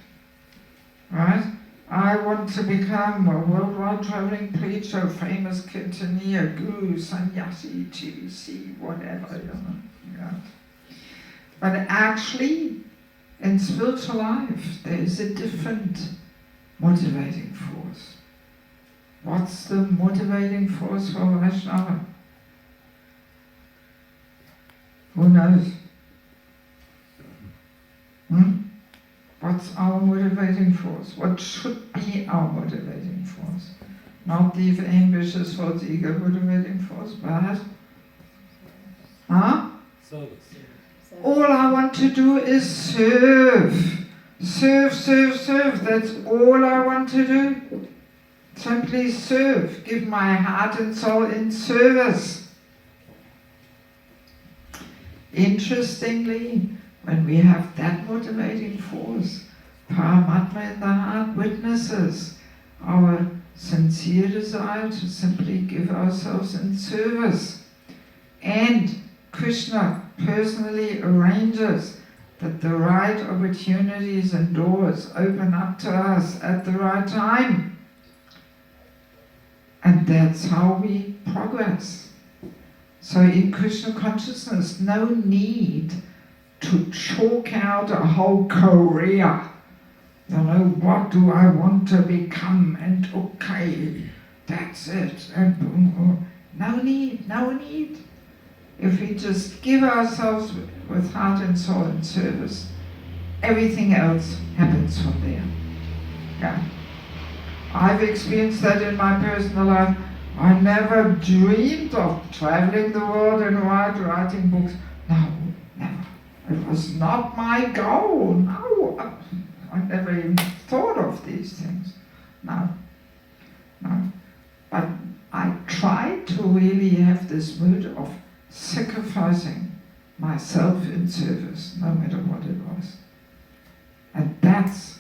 Right? I want to become a worldwide traveling preacher, famous Kirtaniya, guru, sannyasi, TVC, whatever. You know? Yeah. But actually, in spiritual life, there is a different motivating force. What's the motivating force for Vaishnava? Who knows? What's our motivating force? What should be our motivating force? Not the ambitious false ego motivating force, but Service. all I want to do is serve. Serve, serve, serve. That's all I want to do. Simply serve. Give my heart and soul in service. Interestingly, when we have that motivating force, Paramatma in the heart witnesses our sincere desire to simply give ourselves in service. And Krishna personally arranges that the right opportunities and doors open up to us at the right time. And that's how we progress. So in Krishna consciousness, no need to chalk out a whole career. You know, what do I want to become? And okay, that's it. And boom, no need, no need. If we just give ourselves with heart and soul in service, everything else happens from there. Yeah. I've experienced that in my personal life. I never dreamed of traveling the world and writing books. No, never. It was not my goal. No, I never even thought of these things. No. But I tried to really have have this mood of sacrificing myself in service, no matter what it was. And that's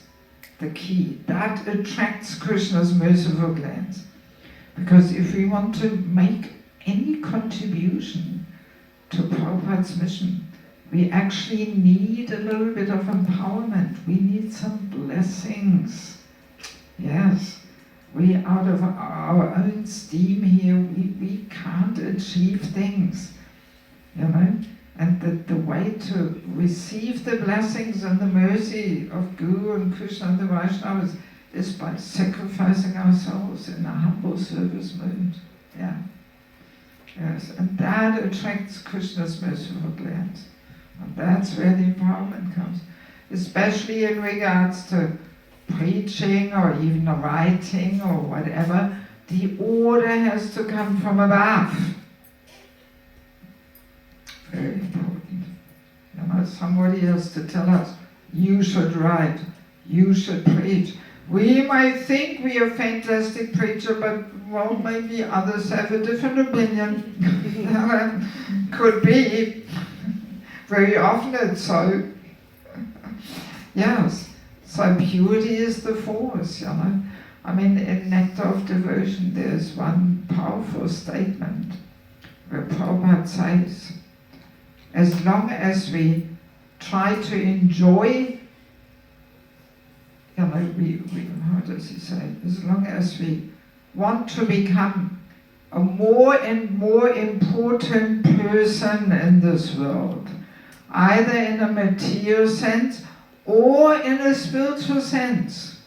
the key. That attracts Krishna's merciful glance. Because if we want to make any contribution to Prabhupada's mission, we actually need a little bit of empowerment. We need some blessings. Yes. We, out of our own steam here, we can't achieve things. You know? And the way to receive the blessings and the mercy of Guru and Krishna and the Vaishnavas is by sacrificing ourselves in a humble service mode. Yeah. Yes. And that attracts Krishna's merciful glance. And that's where the empowerment comes. Especially in regards to preaching or even writing or whatever, the order has to come from above. Very important. You know, somebody has to tell us, you should write, you should preach. We might think we are a fantastic preacher, but well, maybe others have a different opinion. Could be. Very often it's so. Yes. So purity is the force, you know. I mean, in Nectar of Devotion, there's one powerful statement where Prabhupada says, as long as we try to enjoy, you know, how does he say? As long as we want to become a more and more important person in this world, either in a material sense or in a spiritual sense,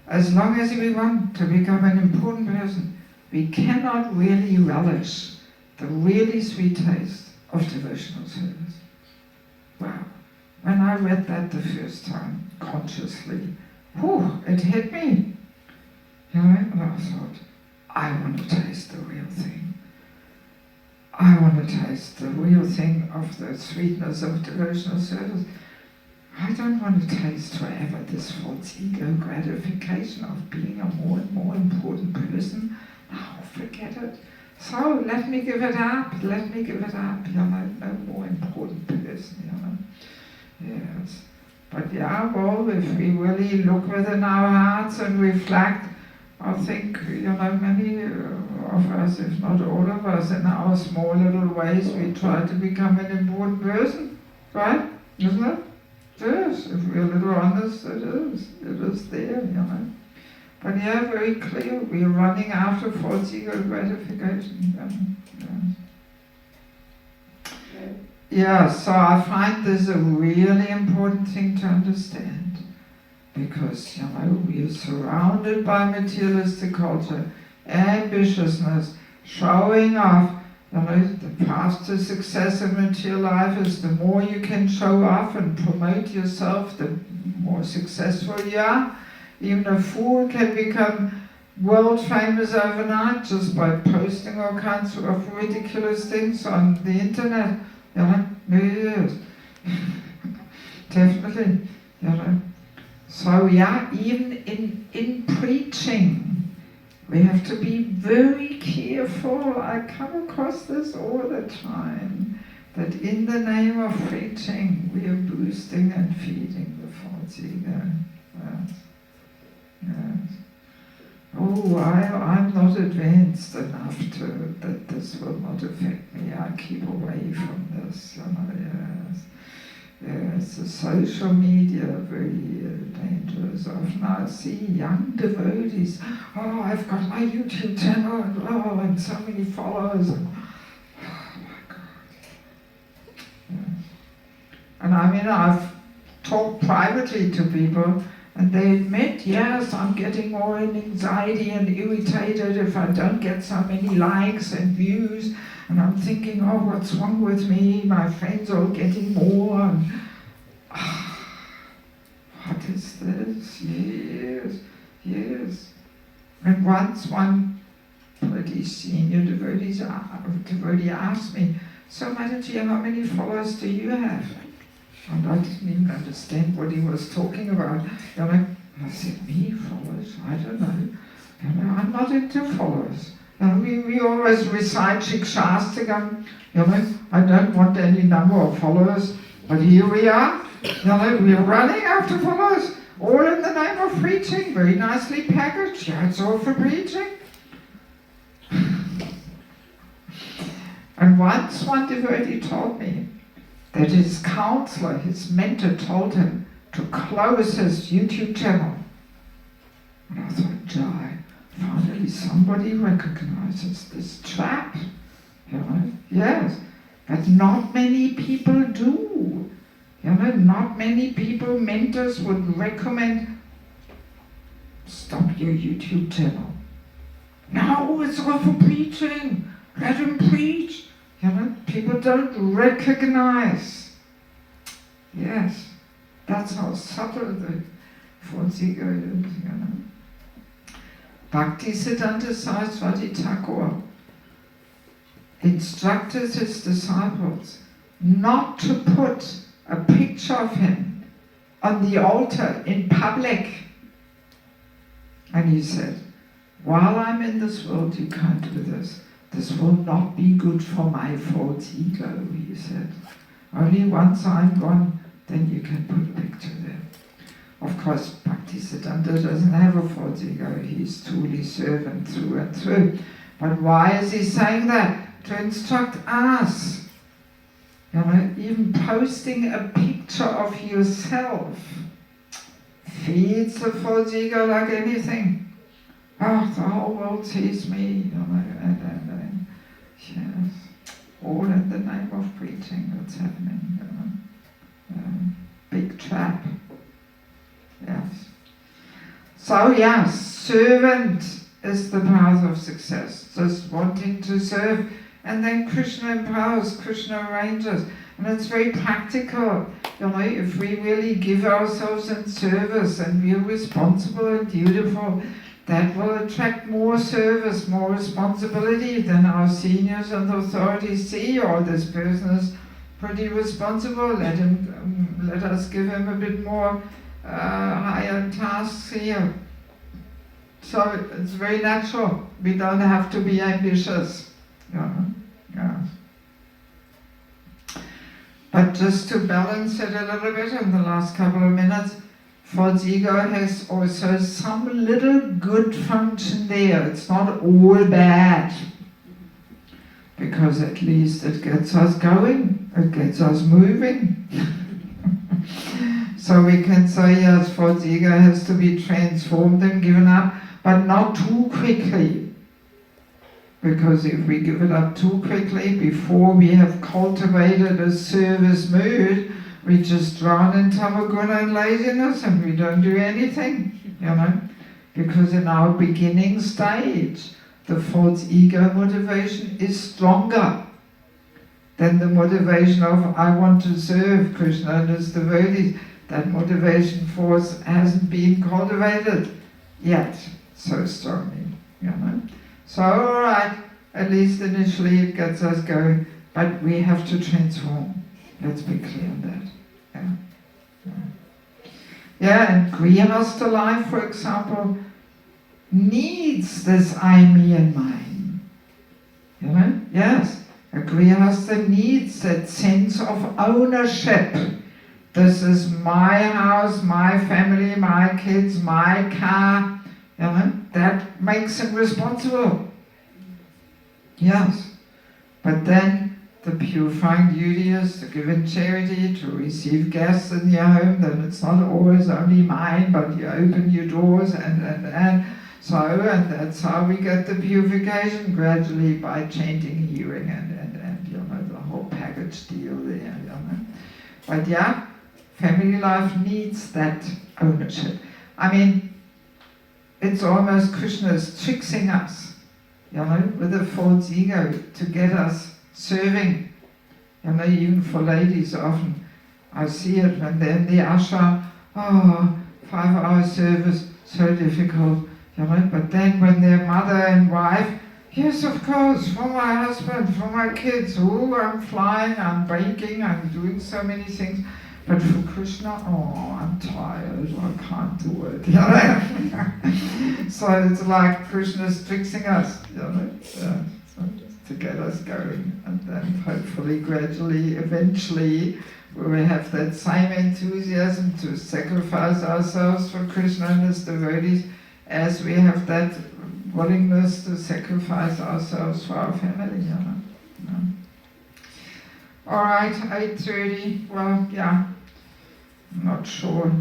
as long as we want to become an important person, we cannot really relish the really sweet taste of devotional service. Wow. When I read that the first time, consciously, it hit me. You know, and I thought, I want to taste the real thing. I want to taste the real thing of the sweetness of devotional service. I don't want to taste forever this false ego gratification of being a more and more important person. No, forget it. So let me give it up, you know, no more important person, you know. Yes. But yeah, well, if we really look within our hearts and reflect, I think, you know, many of us, if not all of us, in our small little ways, we try to become an important person, right? Isn't it? Yes, if we're a little honest, it is there, you know. But yeah, very clear, we're running after false ego gratification. Yeah, so I find this a really important thing to understand, because, you know, we are surrounded by materialistic culture, ambitiousness, showing off. You know, the path to success in material life is the more you can show off and promote yourself, the more successful you are. Even a fool can become world famous overnight just by posting all kinds of ridiculous things on the internet. You know, yes. Definitely, you know. So yeah, even in preaching, we have to be very careful. I come across this all the time, that in the name of preaching, we are boosting and feeding the false ego. Yes. Yes. Oh, I'm not advanced enough that this will not affect me. I keep away from this, you know, yes. Yes, the social media, very dangerous. Often I see young devotees, oh, I've got my YouTube channel, and so many followers. And, oh my God. Yes. And I mean, I've talked privately to people, and they admit, yes, I'm getting more anxiety and irritated if I don't get so many likes and views. And I'm thinking, oh, what's wrong with me? My friends are getting more. And, what is this? Yes, yes. And once one pretty senior devotee asked me, so Mataji, how many followers do you have? And I didn't even understand what he was talking about. You know, I said, me, followers? I don't know. You know, I'm not into followers. We always recite Shikshastikam, I don't want any number of followers, but here we are, we're running after followers, all in the name of preaching, very nicely packaged, it's all for preaching. And once one devotee told me that his counselor, his mentor, told him to close his YouTube channel. And I thought, Jai, finally somebody recognizes this trap. Yes, but not many people do. Not many people, mentors would recommend, stop your YouTube channel. No, it's all for preaching. Let him preach. People don't recognize. Yes, that's how subtle the false ego is. Bhaktisiddhanta Saraswati Thakur instructed his disciples not to put a picture of him on the altar in public. And he said, while I'm in this world, you can't do this. This will not be good for my false ego, he said. Only once I'm gone, then you can put a picture there. Of course, Bhaktisiddhanta doesn't have a false ego. He's truly servant through and through. But why is he saying that? To instruct us. Even posting a picture of yourself feeds the false ego like anything. Oh, the whole world sees me, yes, all in the name of preaching. What's happening? Big trap. Yes. So yes, servant is the path of success. Just wanting to serve, and then Krishna empowers, Krishna arranges, and it's very practical. If we really give ourselves in service and we're responsible and dutiful, that will attract more service, more responsibility than our seniors and authorities see. Oh, this person is pretty responsible. Let us give him a bit more higher tasks here. So it's very natural. We don't have to be ambitious. Yeah. But just to balance it a little bit in the last couple of minutes, false ego has also some little good function there. It's not all bad. Because at least it gets us going. It gets us moving. So we can say, yes, false ego has to be transformed and given up, but not too quickly. Because if we give it up too quickly, before we have cultivated a service mood, we just drown in tamaguna and laziness and we don't do anything, Because in our beginning stage, the false ego motivation is stronger than the motivation of, I want to serve Krishna and his devotees. That motivation force hasn't been cultivated yet so strongly, So alright, at least initially it gets us going, but we have to transform. Let's be clear on that. And Grihastha life, for example, needs this I, me and mine. Yes, a Grihastha needs that sense of ownership. This is my house, my family, my kids, my car. That makes him responsible. Yes, but then the purifying duty is to give in charity, to receive guests in your home. Then it's not always only mine, but you open your doors and so, and that's how we get the purification gradually by chanting, hearing, and the whole package deal there. But yeah, family life needs that ownership. I mean, it's almost Krishna is tricksing us, with a false ego to get us serving. Even for ladies often, I see it when they're in the ashram, 5-hour service, so difficult, but then when they're mother and wife, yes, of course, for my husband, for my kids, I'm flying, I'm baking, I'm doing so many things. But for Krishna, oh, I'm tired, I can't do it. You know? So it's like Krishna's fixing us, you know, so to get us going. And then hopefully, gradually, eventually, we will have that same enthusiasm to sacrifice ourselves for Krishna and his devotees as we have that willingness to sacrifice ourselves for our family, you know. All right, 8:30. Well, yeah, I'm not sure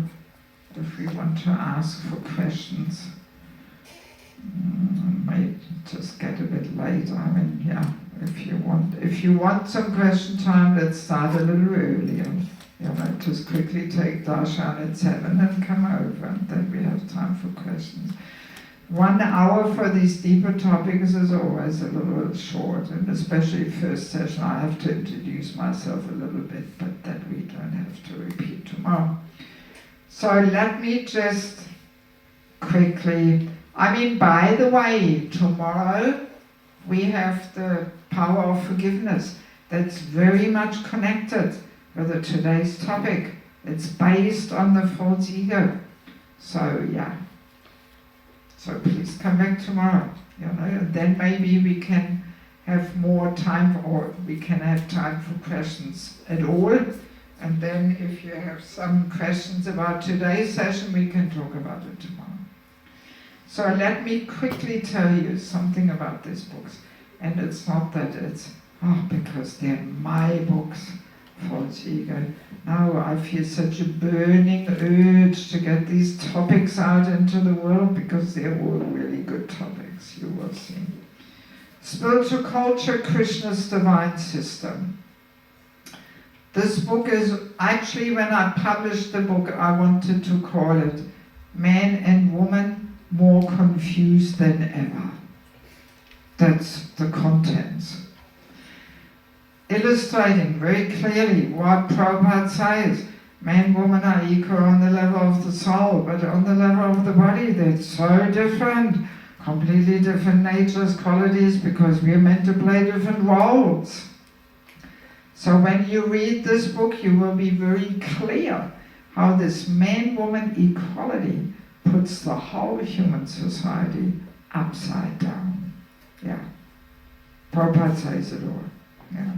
if we want to ask for questions. Might just get a bit late. I mean, yeah, if you want some question time, let's start a little earlier. You know, just quickly take darshan at 7 and come over, and then we have time for questions. 1 hour for these deeper topics is always a little short, and especially first session I have to introduce myself a little bit, but that we don't have to repeat tomorrow. So let me just quickly, by the way, tomorrow we have the power of forgiveness that's very much connected with today's topic. It's based on the false ego. So yeah. So please come back tomorrow, you know, and then maybe we can have more time, or we can have time for questions at all. And then if you have some questions about today's session, we can talk about it tomorrow. So let me quickly tell you something about these books. And it's not that it's, because they're my books, false ego. Now I feel such a burning urge to get these topics out into the world, because they're all really good topics, you will see. Spiritual Culture, Krishna's Divine System. This book is, actually when I published the book, I wanted to call it Man and Woman More Confused Than Ever. That's the contents. Illustrating very clearly what Prabhupada says. Man and woman are equal on the level of the soul, but on the level of the body, they're so different. Completely different natures, qualities, because we are meant to play different roles. So when you read this book, you will be very clear how this man-woman equality puts the whole human society upside down. Yeah. Prabhupada says it all. Yeah.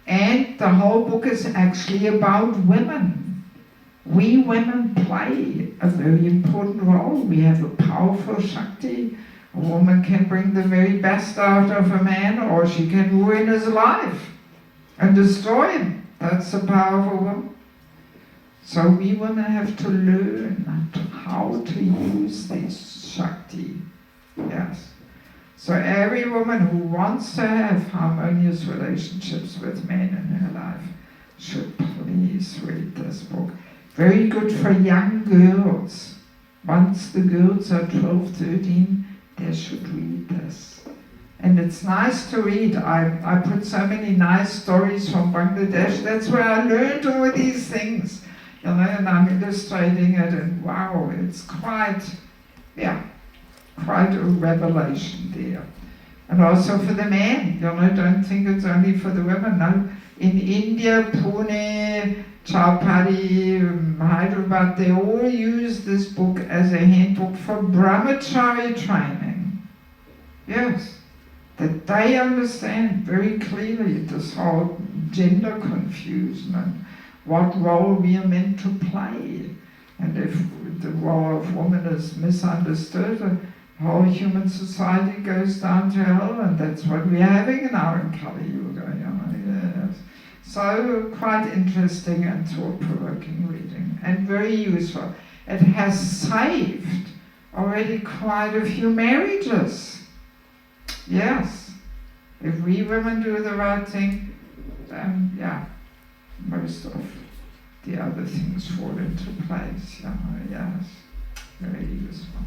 And the whole book is actually about women. We women play a very important role. We have a powerful Shakti. A woman can bring the very best out of a man, or she can ruin his life and destroy him. That's the power of a woman. So we women have to learn how to use this Shakti. Yes. So every woman who wants to have harmonious relationships with men in her life should please read this book. Very good for young girls. Once the girls are 12, 13, they should read this. And it's nice to read. I put so many nice stories from Bangladesh. That's where I learned all these things. You know, and I'm illustrating it, and wow, it's quite a revelation there. And also for the men, you know, don't think it's only for the women. No, in India, Pune, Chowpatty, Hyderabad, they all use this book as a handbook for brahmachari training. Yes, that they understand very clearly this whole gender confusion and what role we are meant to play. And if the role of woman is misunderstood, the whole human society goes down to hell, and that's what we're having now in Kali Yuga. You know, yes. So quite interesting and thought-provoking reading, and very useful. It has saved already quite a few marriages. Yes. If we women do the right thing, then most of the other things fall into place. Yes. Very useful.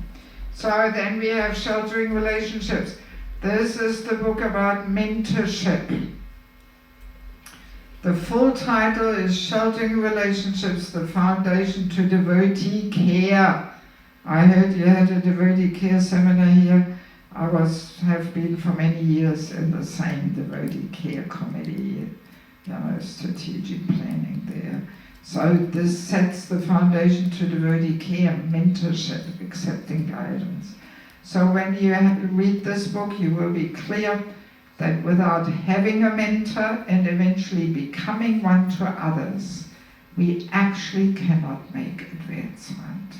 So then we have Sheltering Relationships. This is the book about mentorship. The full title is Sheltering Relationships, the Foundation to Devotee Care. I heard you had a devotee care seminar here. I have been for many years in the same devotee care committee, strategic planning there. So this sets the foundation to devotee care, mentorship, accepting guidance. So when you read this book, you will be clear that without having a mentor and eventually becoming one to others, we actually cannot make advancement.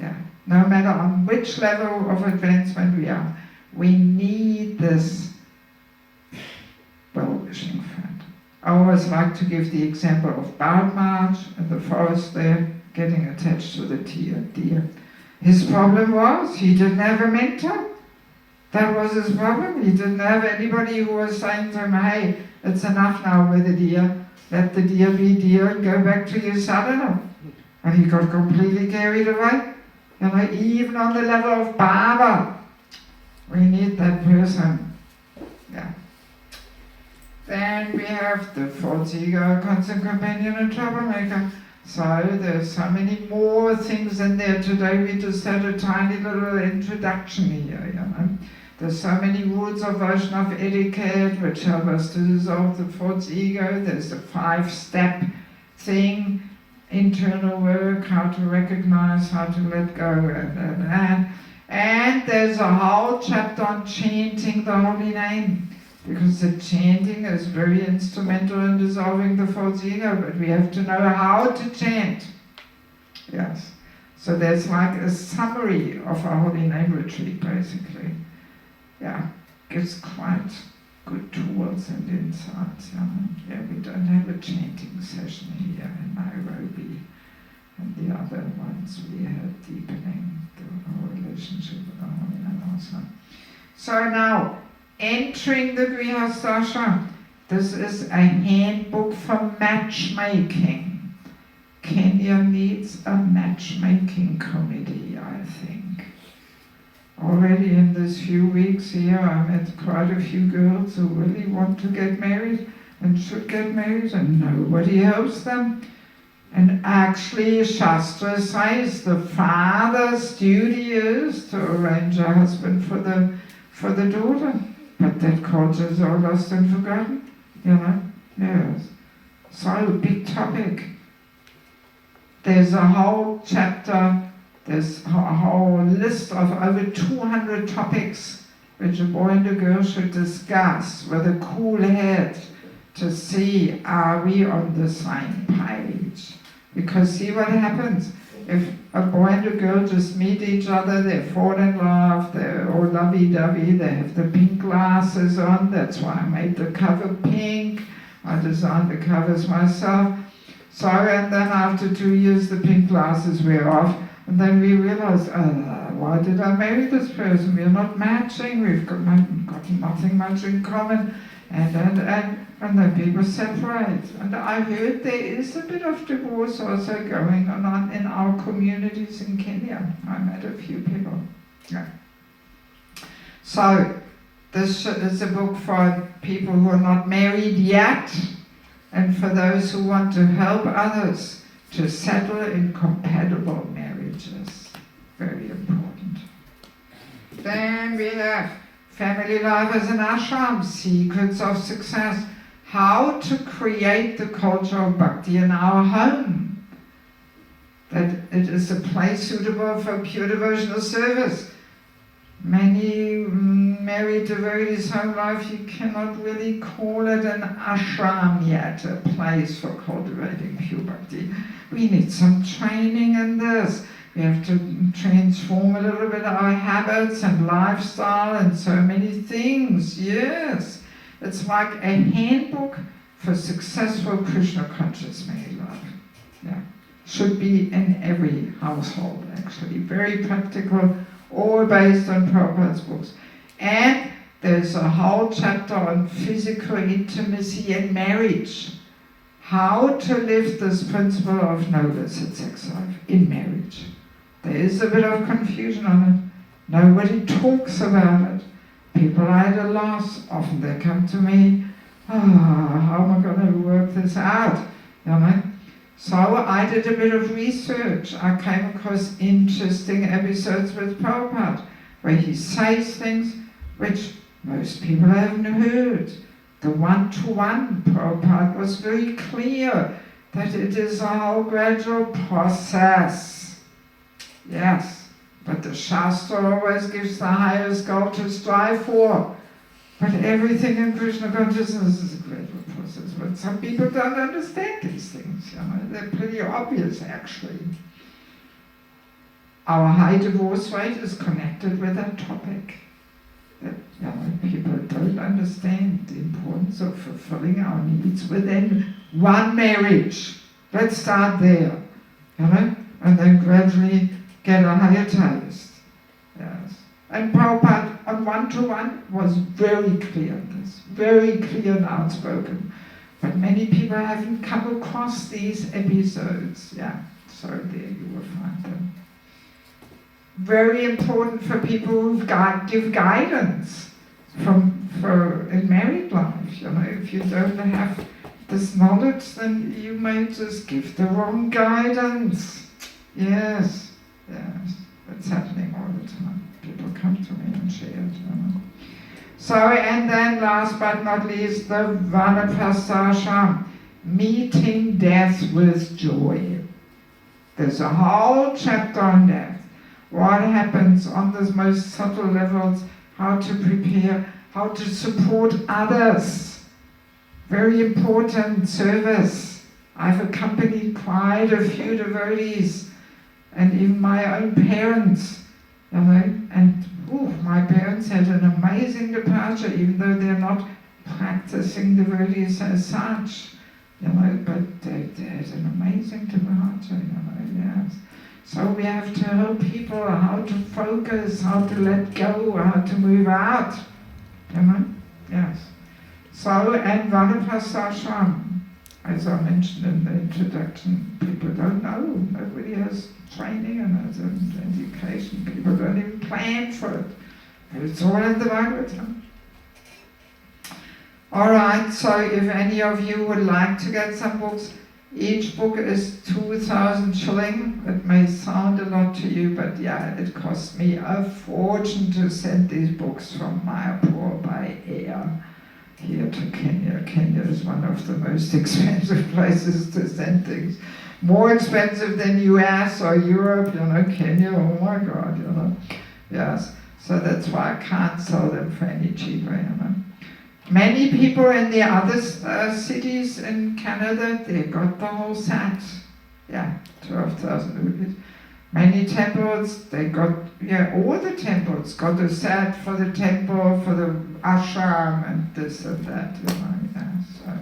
Yeah. No matter on which level of advancement we are, we need this well-wishing friend. I always like to give the example of Baldmarch in the forest there, getting attached to the deer. His problem was he didn't have a mentor. That was his problem. He didn't have anybody who was saying to him, hey, it's enough now with the deer. Let the deer be deer and go back to your sadhana. And he got completely carried away. You know, even on the level of Baba, we need that person. Yeah. Then we have the false ego, constant companion, and troublemaker. So there's so many more things in there. Today we just had a tiny little introduction here, you know. There's so many rules of Vaishnava etiquette which help us to dissolve the false ego. There's the 5-step thing, internal work, how to recognize, how to let go, and there's a whole chapter on chanting the holy name. Because the chanting is very instrumental in dissolving the false ego, but we have to know how to chant. Yes. So there's like a summary of our holy name retreat, basically. Yeah. Gives quite good tools and insights. Yeah, we don't have a chanting session here in Nairobi. And the other ones we had deepening our relationship with the holy name also. So now, entering the Grihasthashram. This is a handbook for matchmaking. Kenya needs a matchmaking committee, I think. Already in these few weeks here, I met quite a few girls who really want to get married and should get married, and nobody helps them. And actually, Shastra says the father's duty is to arrange a husband for the daughter. But that culture is all lost and forgotten, you know? Yes. So, big topic. There's a whole chapter, there's a whole list of over 200 topics which a boy and a girl should discuss with a cool head to see, are we on the same page? Because see what happens. If a boy and a girl just meet each other, they fall in love, they're all lovey-dovey, they have the pink glasses on, that's why I made the cover pink, I designed the covers myself. So, and then after 2 years the pink glasses wear off, and then we realize, why did I marry this person? We're not matching, we've got nothing much in common, and then people separate. And I heard there is a bit of divorce also going on in our communities in Kenya. I met a few people. Yeah. So this is a book for people who are not married yet, and for those who want to help others to settle in compatible marriages. Very important. Then we have Family Life as an Ashram, Secrets of Success. How to create the culture of bhakti in our home. That it is a place suitable for pure devotional service. Many married devotees' home life, you cannot really call it an ashram yet, a place for cultivating pure bhakti. We need some training in this. We have to transform a little bit our habits and lifestyle and so many things, yes. It's like a handbook for successful Krishna conscious married life. Yeah. Should be in every household, actually. Very practical, all based on Prabhupada's books. And there's a whole chapter on physical intimacy and marriage. How to live this principle of no illicit sex life in marriage. There is a bit of confusion on it. Nobody talks about it. People are at a loss. Often they come to me, how am I going to work this out? You know? So I did a bit of research. I came across interesting episodes with Prabhupada, where he says things which most people haven't heard. The one-to-one Prabhupada was very clear. that it is a whole gradual process. Yes, but the Shastra always gives the highest goal to strive for. But everything in Krishna consciousness is a gradual process. But some people don't understand these things, They're pretty obvious, actually. Our high divorce rate is connected with that topic. That people don't understand the importance of fulfilling our needs within one marriage. Let's start there, and then gradually get a higher taste. Yes. And Prabhupada on one-to-one was very clear on this, very clear and outspoken. But many people haven't come across these episodes. So there you will find them. Very important for people who give guidance for in married life. If you don't have this knowledge, then you may just give the wrong guidance. Yes, it's happening all the time. People come to me and share it. So, and then last but not least, the Vanaprasthashram, meeting death with joy. There's a whole chapter on death. What happens on the most subtle levels, how to prepare, how to support others. Very important service. I've accompanied quite a few devotees, and even my own parents, and my parents had an amazing departure, even though they're not practicing devotees as such, but they had an amazing departure, yes. So we have to help people how to focus, how to let go, how to move out, yes. So, and Vanaprasthashram, as I mentioned in the introduction, people don't know. Nobody has training and has an education. People don't even plan for it. But it's all in the Bhagavatam. Alright, so if any of you would like to get some books, each book is 2,000 shilling. It may sound a lot to you, but it cost me a fortune to send these books from Mayapur by air here to Kenya. Kenya is one of the most expensive places to send things. More expensive than US or Europe, Kenya, oh my God, Yes, so that's why I can't sell them for any cheaper, Many people in the other cities in Canada, they got the whole set. 12,000 rupees. Many temples, they got, all the temples got a set for the temple, for the ashram, and this and that, So,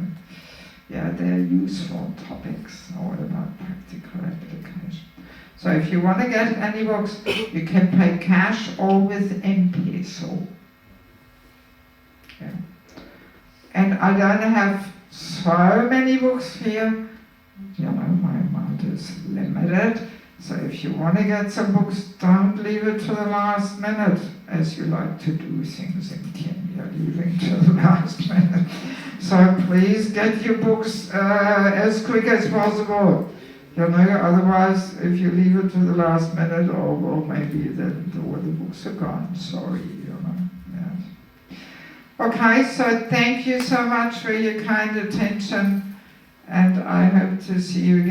they're useful topics, all about practical application. So if you want to get any books, you can pay cash or with M-Peso. And I don't have so many books here. My amount is limited. So if you want to get some books, don't leave it to the last minute, as you like to do things in Kenya, leaving to the last minute. So please get your books as quick as possible. Otherwise, if you leave it to the last minute, maybe then all the books are gone. Sorry, Yes. Okay, so thank you so much for your kind attention, and I hope to see you again.